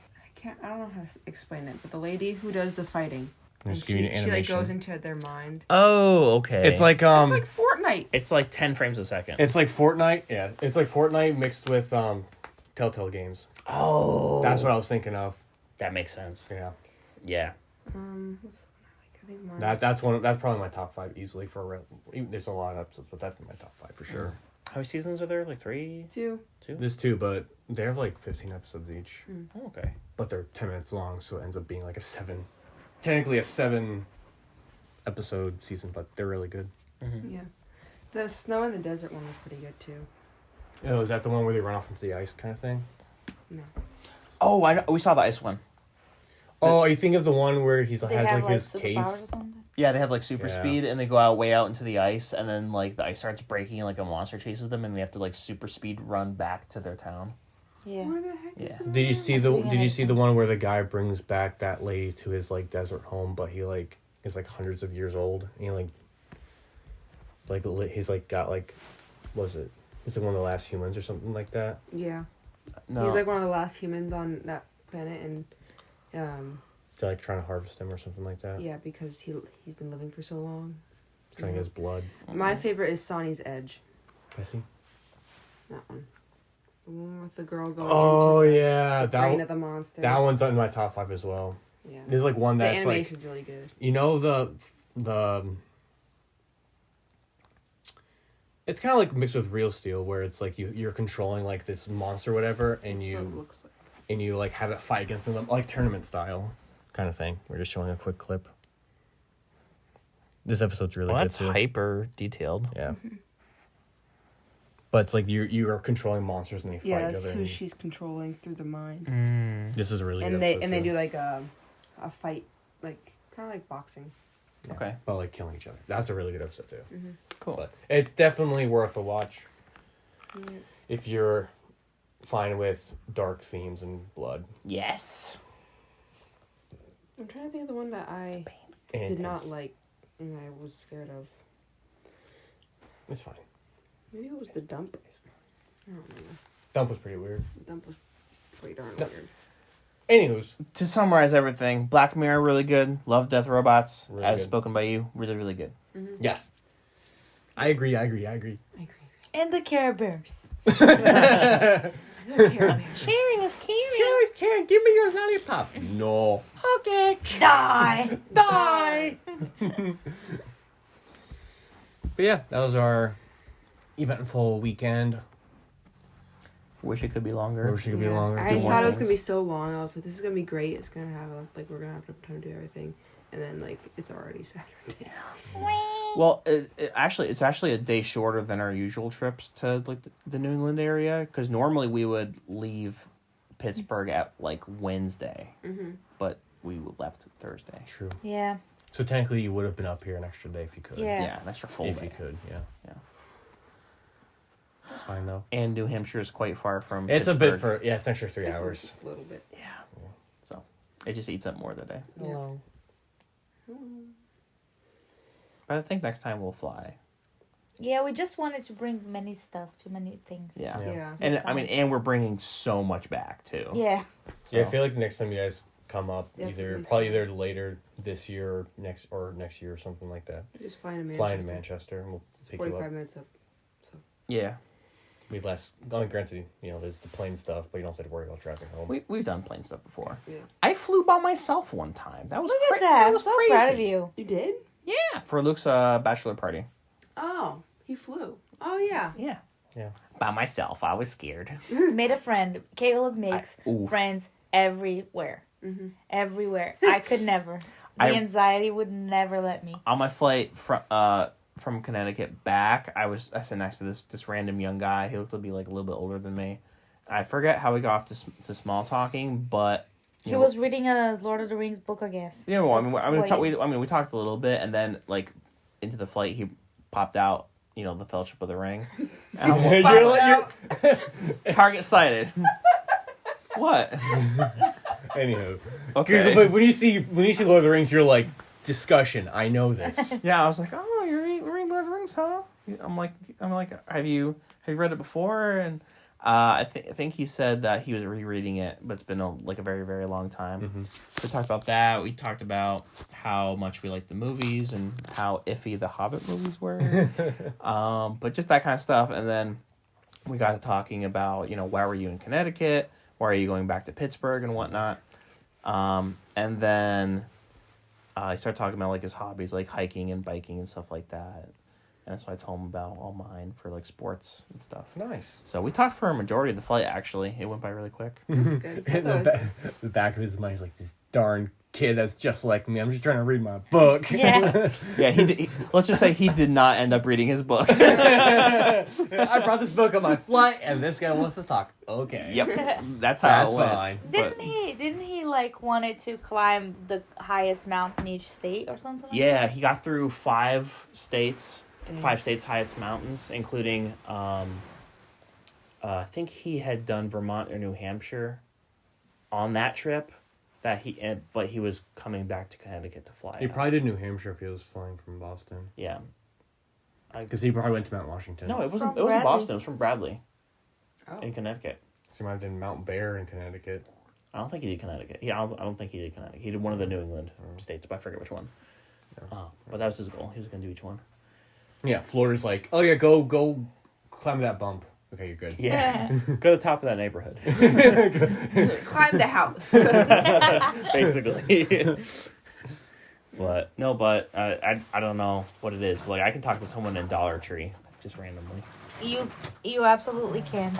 I don't know how to explain it, but the lady who does the fighting. And And just giving you she like animation. goes into their mind. Oh, okay. It's like It's like Fortnite. It's like 10 frames a second. It's like Fortnite. Yeah, it's like Fortnite mixed with Telltale games. Oh. That's what I was thinking of. That makes sense. Yeah. Yeah. What's the one I like? I think mine. That's probably my top 5 easily for real. There's a lot of episodes, but that's in my top 5 for sure. How many seasons are there? Like 3? 2. There's 2, but they have like 15 episodes each. Oh, okay. But they're 10 minutes long, so it ends up being like technically a 7 episode season, but they're really good. Mm-hmm. Yeah. The Snow in the Desert one was pretty good too. Oh, is that the one where they run off into the ice kind of thing? No. Oh, I know. We saw the ice one. Oh, you think of the one where he has They have, like his cave? superpowers or something? Yeah, they have like super Yeah. speed, and they go way out into the ice, and then like the ice starts breaking, and like a monster chases them, and they have to like super speed run back to their town. Yeah. Where the heck Yeah. is Did you see I've seen Did you it. see the one where the guy brings back that lady to his like desert home, but he like is like hundreds of years old, and he he's like got like, what was it? He's like one of the last humans or something like that. Yeah. No. He's like one of the last humans on that planet, and They're like trying to harvest him or something like that. yeah, because he's been living for so long. Trying to get his blood. My favorite is Sonny's Edge. I see. That one. The one with the girl going Oh into yeah, the brain of the monster. that one's in my top 5 as well. Yeah. There's like one The that's like, animation's really good. you know, the it's kind of like mixed with Real Steel, where it's like you're controlling like this monster or whatever, and That's you what it looks like. and you like have it fight against them like tournament style kind of thing. We're just showing a quick clip. This episode's really Well, good that's too. hyper detailed. Yeah. But it's like you are controlling monsters and they fight Yeah, each that's other. who and she's controlling through the mind. This is a really And good they episode, and they too. do like a fight, like kind of like boxing. Yeah, Okay. but like killing each other. That's a really good episode too. Cool. But it's definitely worth a watch if you're fine with dark themes and blood. Yes. I'm trying to think of the one that I And did not intense. like and I was scared of. It's fine. Maybe it was the dump. I don't know. Dump was pretty weird. The dump was pretty darn No. weird. Anywho's, To summarize everything, Black Mirror, really good. Love Death Robots, Really as good. spoken by you. Really, really good. yes. I agree. I agree. And the Care Bears. Sharing is caring. Karen, give me your lollipop. No. Okay. Die! Die. But yeah, that was our eventful weekend. Wish it could be longer. Wish it could be longer. I Do more thought it was gonna be things. so long. I was like, this is gonna be great. It's gonna have like we're gonna have time to do everything, and then like it's already Saturday. Well, it's actually a day shorter than our usual trips to like the New England area, because normally we would leave Pittsburgh at like Wednesday, but we left Thursday. True. Yeah. So technically, you would have been up here an extra day if you could. Yeah. Yeah, an extra full If day. you could, yeah. Yeah. That's fine though. And New Hampshire is quite far from. It's a Pittsburgh. bit it's an extra 3 Just hours. a little bit. Yeah. So it just eats up more of the day. Yeah. But I think next time we'll fly. Yeah, we just wanted to bring too many things. Yeah. Yeah. And I mean, and we're bringing so much back too. Yeah. Yeah, I So- feel like the next time you guys come up, Definitely. either later this year or next year or something like that. Just flying to Manchester. Flying to Manchester, and we'll It's pick you 45 up. minutes up. Yeah. We'd less. Granted, there's the plane stuff, but you don't have to worry about traffic home. We've done plane stuff before. Yeah. I flew by myself one time. That was Look at that that. I'm was so crazy. proud of you. You did? Yeah, for Luke's bachelor party. Oh, he flew. Oh yeah. Yeah. Yeah. By myself. I was scared. Made a friend. Caleb makes ooh. friends everywhere. Everywhere. I could never. The I- anxiety would never let me. On my flight from Connecticut back, I sat next to this random young guy. He looked to be like a little bit older than me. I forget how we got off to small talking, but He was reading a Lord of the Rings book, I guess. yeah. Well, That's we talked a little bit, and then like into the flight, he popped out. The Fellowship of the Ring. And I'm like, target sighted. What? Anyhow, Okay. but when you see Lord of the Rings, you're like, discussion. I know this. Yeah, I was like, oh, you're reading Lord of the Rings, huh? I'm like, have you read it before? And I think he said that he was rereading it, but it's been a very, very long time. Mm-hmm. We talked about that. We talked about how much we liked the movies and how iffy the Hobbit movies were. But just that kind of stuff. And then we got to talking about, why were you in Connecticut? Why are you going back to Pittsburgh and whatnot? And then he started talking about, like, his hobbies, like hiking and biking and stuff like that. And so I told him about all mine for, like, sports and stuff. Nice. So we talked for a majority of the flight, actually. It went by really quick. That's good. In the back of his mind, he's like, this darn kid that's just like me. I'm just trying to read my book. Yeah. Yeah, let's just say he did not end up reading his book. I brought this book on my flight, and this guy wants to talk. Okay. Yep, that's how it went. fine. Didn't he like wanted to climb the highest mountain in each state or something like Yeah, that? he got through 5 states, Dang. 5 states' highest mountains, including, I think he had done Vermont or New Hampshire on that trip. But he was coming back to Connecticut to fly. He out. probably did New Hampshire if he was flying from Boston. Yeah. Because he probably went to Mount Washington. No, it wasn't. From It wasn't Bradley. Boston. It was from Bradley Oh. in Connecticut. So he might have done Mount Bear in Connecticut. I don't think he did Connecticut. I don't think he did Connecticut. He did one of the New England states, but I forget which one. But that was his goal. He was going to do each one. Yeah, Florida's like, oh yeah, go climb that bump. Okay, you're good. Yeah. Go to the top of that neighborhood. Climb the house. Basically. But I don't know what it is. But like I can talk to someone in Dollar Tree just randomly. You absolutely can.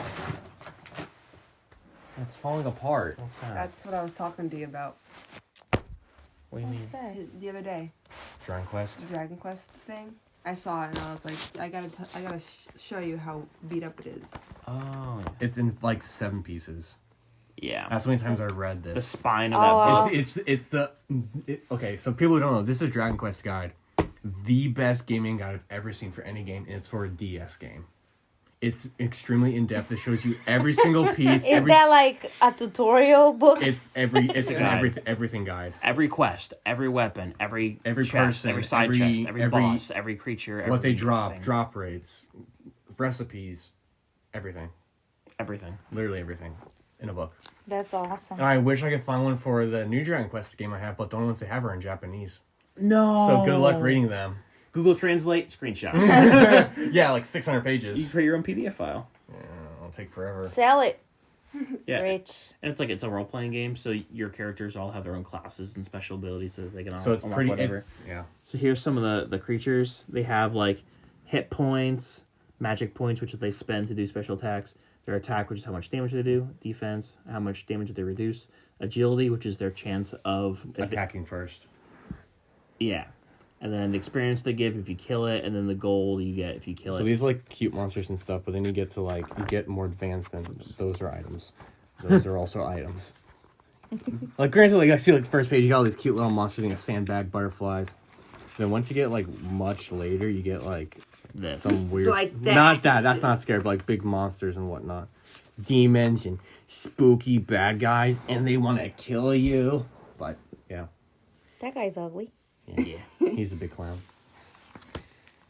It's falling apart. What's that? That's what I was talking to you about What do you What's mean? that? the other day. Dragon The Quest. Dragon Quest thing. I saw it and I was like, I gotta show you how beat up it is. Oh, It's in like 7 pieces. yeah. That's how many times I read The this. spine of Oh. that book. It's the okay. So people who don't know, this is Dragon Quest guide, the best gaming guide I've ever seen for any game, and it's for a DS game. It's extremely in depth. It shows you every single piece. Is that like a tutorial book? It's an Guide. everything guide. Every quest, every weapon, every chest, person, every side chest, every boss, every creature, What they everything. drop rates, recipes, everything. Everything. Literally everything in a book. That's awesome. And I wish I could find one for the new Dragon Quest game I have, but the only ones they have are in Japanese. No. So good luck reading them. Google Translate screenshot. Yeah, like 600 You pages. can create your own PDF file. Yeah, it'll take forever. Sell it, Yeah. Rich. And it's a role playing game, so your characters all have their own classes and special abilities so that they can all So it's unlock pretty. whatever. Yeah. So here's some of the creatures. They have like hit points, magic points, which they spend to do special attacks. Their attack, which is how much damage they do. Defense, how much damage they reduce. Agility, which is their chance of Attacking first. Yeah. And then the experience they give if you kill it, and then the gold you get if you kill So it. these are like cute monsters and stuff, but then you get to like you get more advanced than those are items. Those are also items. Like granted, like I see like the first page, you got all these cute little monsters, you got sandbag butterflies. Then once you get like much later, you get like This. some weird, Like that. not that. That's not scary, but like big monsters and whatnot, demons and spooky bad guys, and they want to kill you. But yeah, That guy's ugly. Yeah. he's a big clown.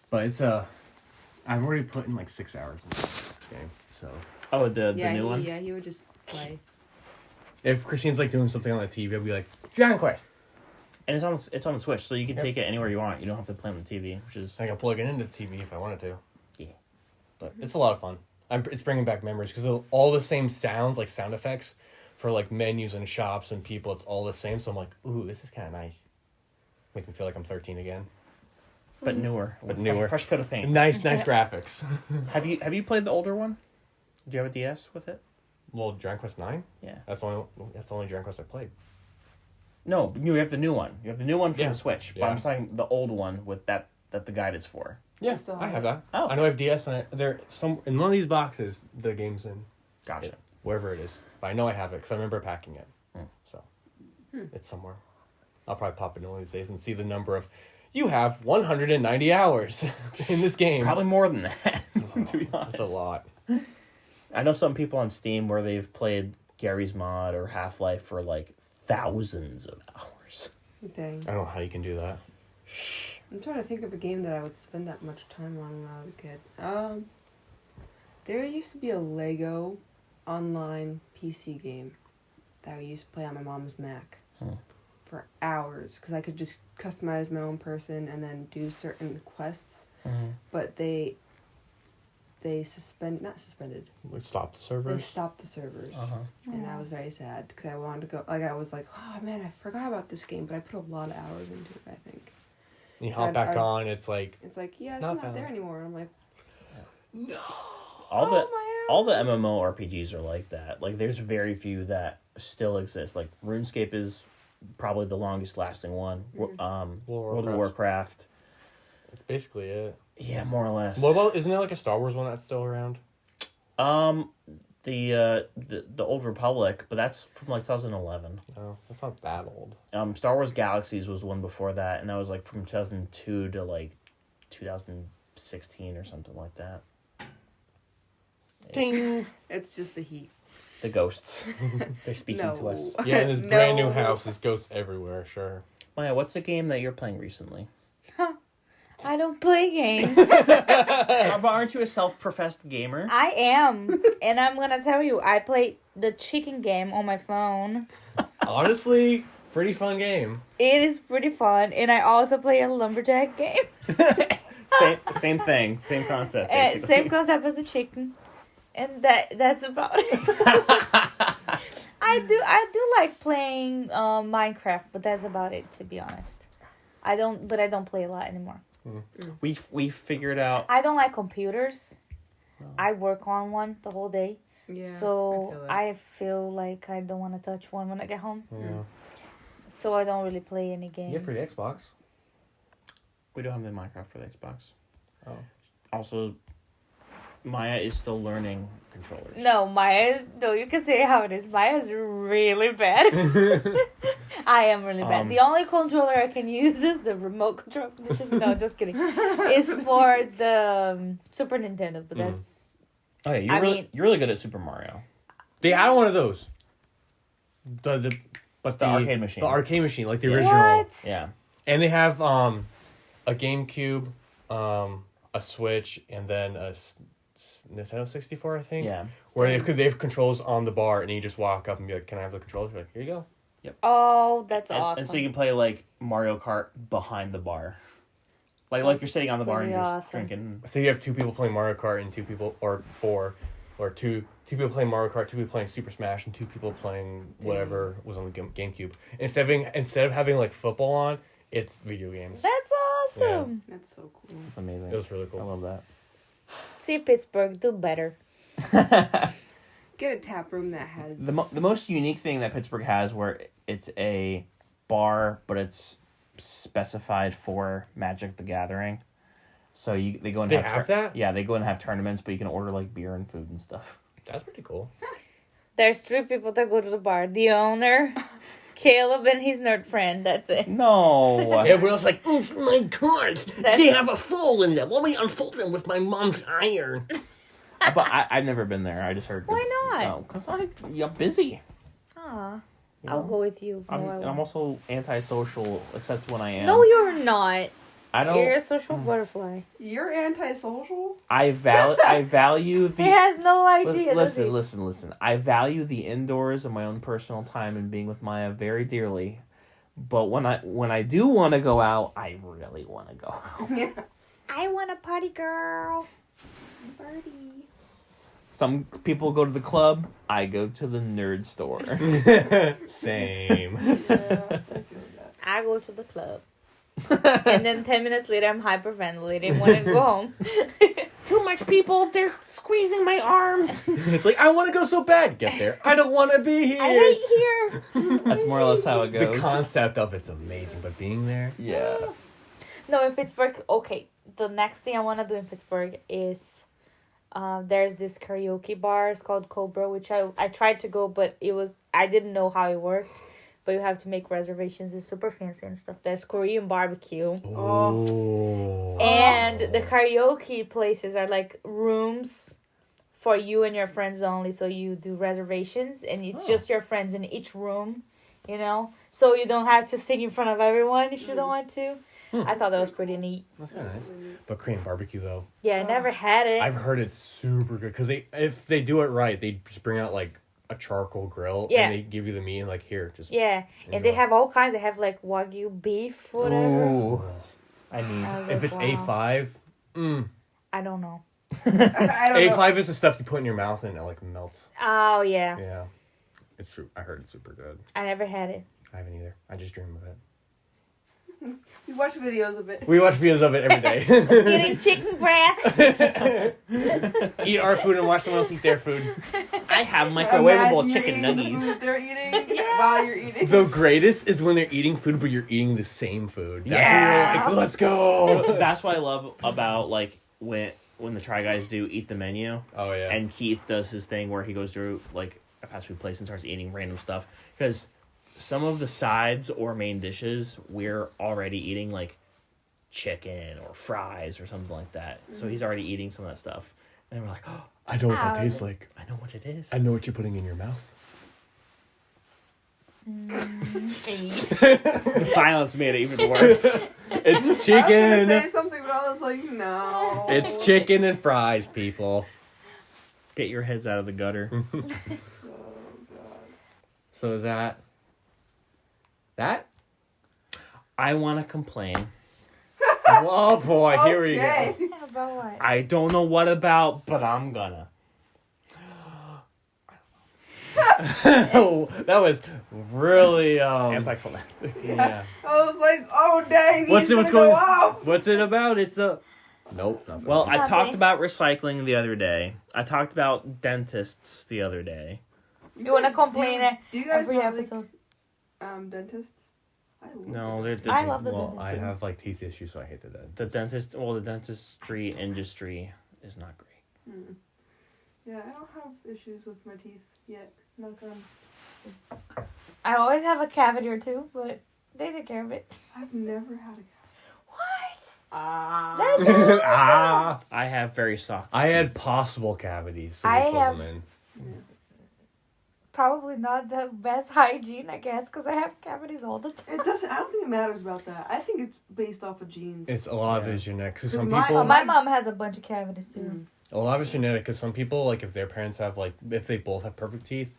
But it's I've already put in like 6 hours into this game, so. Oh, the new one? Yeah, he would just play. If Christine's like doing something on the TV, I'll be like, Dragon Quest. And it's on the Switch, so you can take it anywhere you want. You don't have to play on the TV, which is I can plug it into the TV if I wanted to. Yeah. But it's a lot of fun. It's bringing back memories because all the same sounds, like sound effects, for like menus and shops and people, it's all the same. So I'm like, ooh, this is kind of nice. Make me feel like I'm 13 again. but newer. But With newer. Fresh coat of paint. Nice graphics. Have you played the older one? Do you have a DS with it? Well, Dragon Quest 9? Yeah. That's the only Dragon Quest I played. No, you have the new one. You have the new one for Yeah. the Switch. But Yeah. I'm saying the old one with that the guide is for. Yeah, still I have have that. Oh. I know I have DS and they're in one of these boxes. The game's in. Gotcha. Wherever it is. But I know I have it because I remember packing it. Hmm. So it's somewhere. I'll probably pop in one of these days and see the number of, you have 190 hours in this game. Probably more than that, to be honest. That's a lot. I know some people on Steam where they've played Gary's Mod or Half-Life for like thousands of hours. Dang. I don't know how you can do that. I'm trying to think of a game that I would spend that much time on when I was a kid. There used to be a Lego online PC game that I used to play on my mom's Mac for hours because I could just customize my own person and then do certain quests. But they not suspended. We stopped the servers. They stopped the servers, and I was very sad because I wanted to go. Like I was like, oh man, I forgot about this game, but I put a lot of hours into it. I think. You hop back on, it's like yeah, it's not there anymore. I'm like, no. All the MMORPGs are like that. Like, there's very few that still exist. Like, RuneScape is probably the longest lasting one. World of Warcraft. That's basically it. Yeah, more or less. What about, isn't there like a Star Wars one that's still around? The Old Republic, but that's from like 2011. Oh, that's not that old. Star Wars Galaxies was the one before that, and that was like from 2002 to like 2016 or something like that. Ding! it's just the heat. The ghosts. They're speaking to us. Yeah, in this brand new house, there's ghosts everywhere, sure. Maya, what's a game that you're playing recently? I don't play games. Aren't you a self-professed gamer? I am. And I'm going to tell you, I play the chicken game on my phone. Honestly, pretty fun game. It is pretty fun. And I also play a lumberjack game. Same thing. Same concept, basically. Same concept as a chicken. And that's about it. I do like playing Minecraft, but that's about it, to be honest. I don't play a lot anymore. We figured out. I don't like computers. No. I work on one the whole day. Yeah. So I feel like I don't want to touch one when I get home. Yeah. So I don't really play any games. Yeah, for the Xbox. We don't have the Minecraft for the Xbox. Oh. Also, Maya is still learning controllers. No, you can say how it is. Maya's really bad. I am really bad. The only controller I can use is the remote control. No, just kidding. It's for the Super Nintendo, but that's... Oh yeah, you're really good at Super Mario. They had one of those. The arcade machine. The arcade machine, like the original. What? Yeah. And they have a GameCube, a Switch, and then a Nintendo 64, I think. Yeah. Where they have controls on the bar, and you just walk up and be like, "Can I have the controls?" You're like, "Here you go." Yep. Oh, that's awesome. And so you can play like Mario Kart behind the bar. Like you're sitting on the bar and you're just drinking. So you have two people playing Mario Kart and two people two people playing Mario Kart, two people playing Super Smash, and two people playing whatever was on the GameCube. Instead of having like football on, it's video games. That's awesome. Yeah. That's so cool. That's amazing. It was really cool. I love that. See, Pittsburgh, do better. Get a tap room that has... The most unique thing that Pittsburgh has where it's a bar, but it's specified for Magic the Gathering. So they go and have that? Yeah, they go and have tournaments, but you can order like beer and food and stuff. That's pretty cool. There's 3 people that go to the bar. The owner, Caleb, and his nerd friend. That's it. No. Everyone else like, oh my God, They have a fold in them. Let me unfold them with my mom's iron. But I've never been there. I just heard. Why not? No, because I'm busy. Aw. You I'll know? go with you. I'm also antisocial, except when I am. No, you're not. I don't. You're a social butterfly. You're antisocial? I value the. He has no idea. Listen. I value the indoors and my own personal time and being with Maya very dearly. But when I do want to go out, I really want to go out. Yeah. I want a party girl. Party. Some people go to the club. I go to the nerd store. Same. I go to the club. And then 10 minutes later, I'm hyperventilating when I go home. Too much people. They're squeezing my arms. It's like, I want to go so bad. Get there. I don't want to be here. I hate here. That's more or less how it goes. The concept of it's amazing, but being there? Yeah. No, in Pittsburgh, okay. The next thing I want to do in Pittsburgh is there's this karaoke bar. It's called Cobra, which I tried to go, but I didn't know how it worked. But you have to make reservations. It's super fancy and stuff. There's Korean barbecue. Oh. And the karaoke places are like rooms for you and your friends only. So you do reservations and it's just your friends in each room, you know? So you don't have to sing in front of everyone if you don't want to. I thought that was pretty neat. That's kind of nice. But Korean barbecue though. Yeah, I never had it. I've heard it's super good because if they do it right, they just bring out like a charcoal grill and they give you the meat and like here just and they have all kinds. They have like Wagyu beef, whatever. Ooh. I need. If it's A5, I don't know. A5 is the stuff you put in your mouth and it like melts. Oh yeah. Yeah, it's true. I heard it's super good. I never had it. I haven't either. I just dream of it. We watch videos of it. We watch videos of it every day. Eating chicken breast. Eat our food and watch someone else eat their food. I have microwavable Imagine chicken you're eating the nuggies. food they're eating while you're eating. The greatest is when they're eating food, but you're eating the same food. That's when you're like, let's go. That's what I love about like when the Try Guys do Eat the Menu. Oh yeah. And Keith does his thing where he goes through like a fast food place and starts eating random stuff because some of the sides or main dishes we're already eating like chicken or fries or something like that. So he's already eating some of that stuff. And we're like, oh, I know what that tastes like. I know what it is. I know what you're putting in your mouth. The silence made it even worse. It's I was chicken. gonna say something, but I was like, no. It's chicken and fries, people. Get your heads out of the gutter. Oh, God. So is that? I want to complain. Oh boy, here we go. Okay. About what? I don't know what about, but I'm gonna. Oh, that was really Anticlimactic. yeah. I was like, oh dang, What's he's it? What's gonna going? go off. What's it about? It's a. Nope. Nothing. Well, I Nothing. talked about recycling the other day. I talked about dentists the other day. You want to complain Do you guys every not episode? like dentists? I love No, them. they're I love the well, dentist. I have like teeth issues, so I hate the dentist. the dentist. Well, the dentistry industry is not great. Yeah, I don't have issues with my teeth yet. Knock on. I always have a cavity or two, but they take care of it. I've never had a What? That's Ah, I have very soft. I had possible cavities, so I we filled have- them in. Probably not the best hygiene, I guess, because I have cavities all the time. It doesn't. I don't think it matters about that. I think it's based off of genes. It's a lot of it is genetic. Because some My- people, Oh, my mom has a bunch of cavities too. a lot of it's genetic. Because some people, like if their parents have like, if they both have perfect teeth,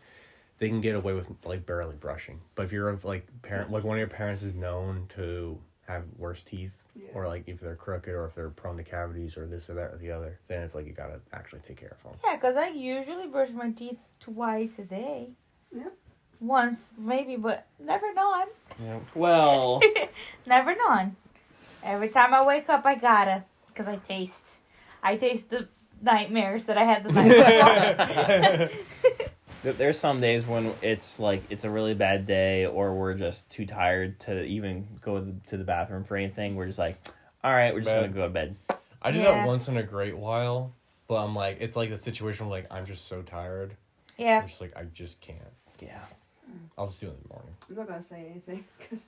they can get away with like barely brushing. But if you're of like parent, like one of your parents is known to have worse teeth, or like if they're crooked or if they're prone to cavities or this or that or the other, then it's like you gotta actually take care of them. Yeah, because I usually brush my teeth twice a day. Yep. Once, maybe, but never known. Yeah. Well, Never known. Every time I wake up, I gotta. Because I taste the nightmares that I had the night before. there's some days when it's like it's a really bad day, or we're just too tired to even go to the bathroom for anything. We're just like, all right, we're just gonna go to bed. I do Yeah. that once in a great while, but I'm like, it's like the situation where like I'm just so tired. Yeah. I'm just like I just can't. Yeah. I'll just do it in the morning. I'm not gonna say anything because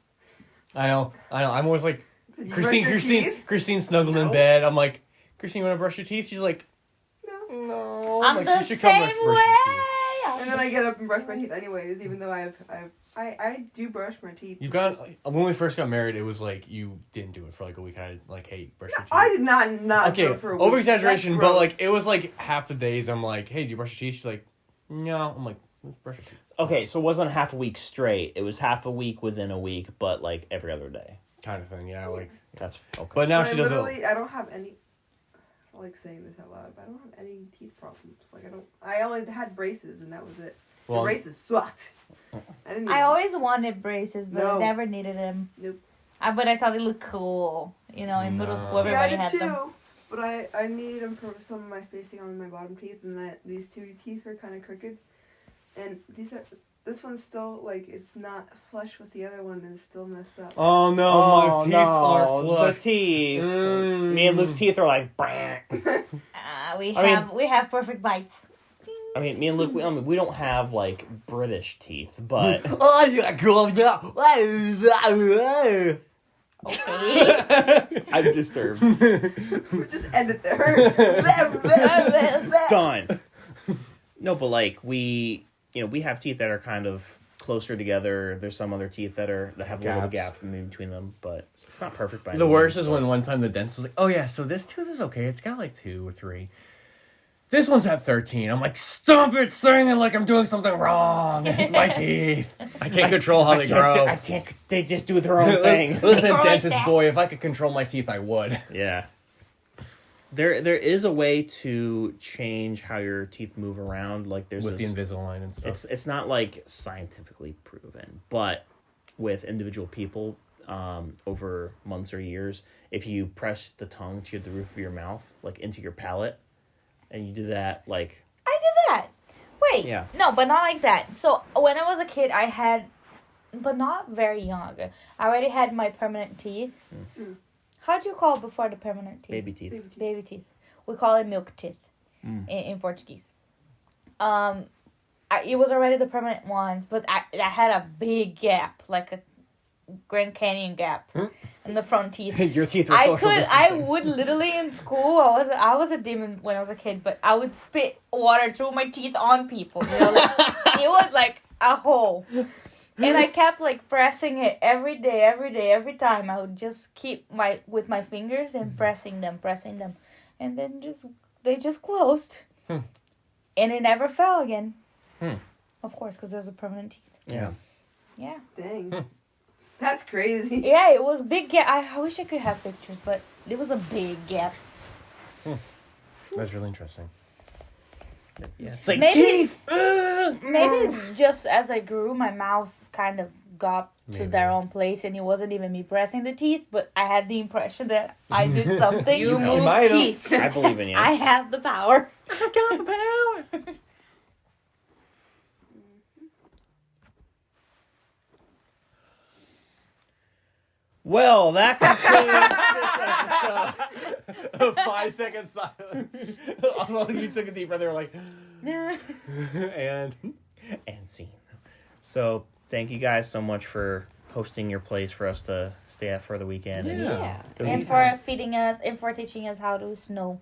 I know. I'm always like, you Christine, brush your teeth? Christine snuggled in No. bed. I'm like, Christine, you want to brush your teeth? She's like, No. no. I'm like, the you should come same brush way. your teeth. And then I get up and brush my teeth anyways, even though I do brush my teeth. You got when we first got married, it was like you didn't do it for like a week. I like, hey, brush your teeth. I did not do Okay, it for a week. over exaggeration, That's but gross. like it was like half the days. I'm like, hey, do you brush your teeth? She's like, no. I'm like, let's brush your teeth. Okay, so it wasn't half a week straight. It was half a week within a week, but like every other day. Kind of thing, yeah. Like, That's okay. but now But she doesn't. I don't have any. I don't like saying this out loud, but I don't have any teeth problems. Like I only had braces, and that was it. Well, the braces sucked. I didn't. I even- always wanted braces, but No. I never needed them. Nope. But I thought they looked cool. You know, in middle No. school, See, I everybody did had too, them. but I needed them for some of my spacing on my bottom teeth, and that these two teeth are kind of crooked, and this one's still like it's not flush with the other one, and it's still messed up. oh no, my teeth are flush. The teeth. Mm. Me and Luke's teeth are like. Brah. We have perfect bites. I mean, me and Luke, we don't have like British teeth, but Oh, yeah, go now. Okay. I'm disturbed. We just end it there. Done. No, but like we have teeth that are kind of closer together. There's some other teeth that have a little Gaps. gap in between them, but it's not perfect by any The worst means, is when one time the dentist was like, "Oh yeah, so this tooth is okay. It's got like 2 or 3. This one's at 13." I'm like, "Stop it singing like I'm doing something wrong. It's my teeth. I can't control how they grow." I can't. They just do their own thing. Listen, Like dentist that. boy, if I could control my teeth, I would. Yeah. There is a way to change how your teeth move around. Like there's With the this, Invisalign and stuff. it's not like scientifically proven, but with individual people over months or years, if you press the tongue to the roof of your mouth, like into your palate, and you do that, like I did that. Wait. Yeah. No, but not like that. So when I was a kid, I had, but not very young. I already had my permanent teeth. How'd you call it before the permanent teeth? baby teeth. Baby teeth. We call it milk teeth in Portuguese. It was already the permanent ones, but I had a big gap, like a Grand Canyon gap in the front teeth. Your teeth were I distancing. would literally in school. I was a demon when I was a kid, but I would spit water through my teeth on people. You know, like, it was like a hole. And I kept like pressing it every day, every time. I would just keep with my fingers and pressing them, and then they just closed, and it never fell again. Of course, because there's a permanent teeth. Yeah. Yeah, Dang. That's crazy. yeah, it was a big gap. I wish I could have pictures, but it was a big gap. That's really interesting. Yeah. It's like Maybe- teeth. Maybe just as I grew, my mouth kind of got to Maybe. their own place, and it wasn't even me pressing the teeth, but I had the impression that I did something. You moved might have. teeth. I believe in you. I have the power. I've got the power. Well, that concludes this episode. A 5-second silence. Also, you took a deep breath. They were like, And scene. So, thank you guys so much for hosting your place for us to stay at for the weekend. And Yeah. And for feeding us and for teaching us how to snow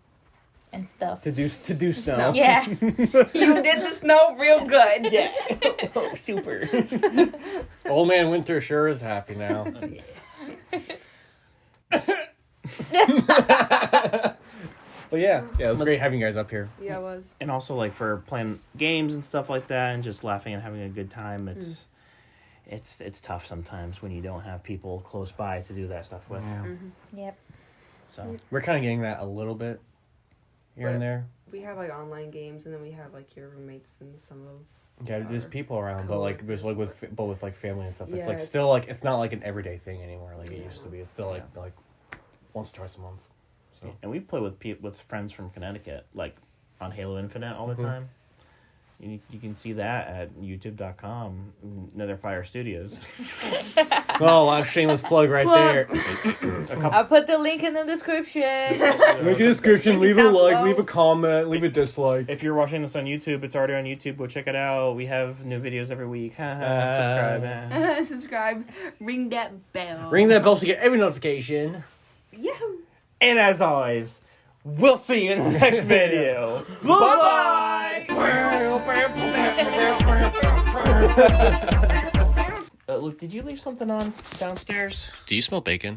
and stuff. to do snow. Snow. Yeah. You did the snow real good. Yeah. Oh, super. Old Man Winter sure is happy now. But yeah, it was great having you guys up here. Yeah, it was. And also, like, for playing games and stuff like that and just laughing and having a good time, it's tough sometimes when you don't have people close by to do that stuff with. Yeah. Yep. So, We're kind of getting that a little bit here and there. We have like online games, and then we have like your roommates and some of. Yeah, there's people around, but like there's like with like family and stuff. It's Yeah, like it's- still like it's not like an everyday thing anymore like it used to be. It's still like once or twice a month. So and we play with friends from Connecticut, like on Halo Infinite all the time. You can see that at youtube.com, Netherfire Studios. well, a lot of shameless plug right there. I'll put the link in the description. Link in the description. Leave a down like, below. leave a comment, leave a dislike. If you're watching this on YouTube, it's already on YouTube. Go check it out. We have new videos every week. Subscribe. Subscribe. Ring that bell. Ring that bell to get every notification. Yahoo! And as always, we'll see you in the next video. Bye-bye! Luke, did you leave something on downstairs? Do you smell bacon?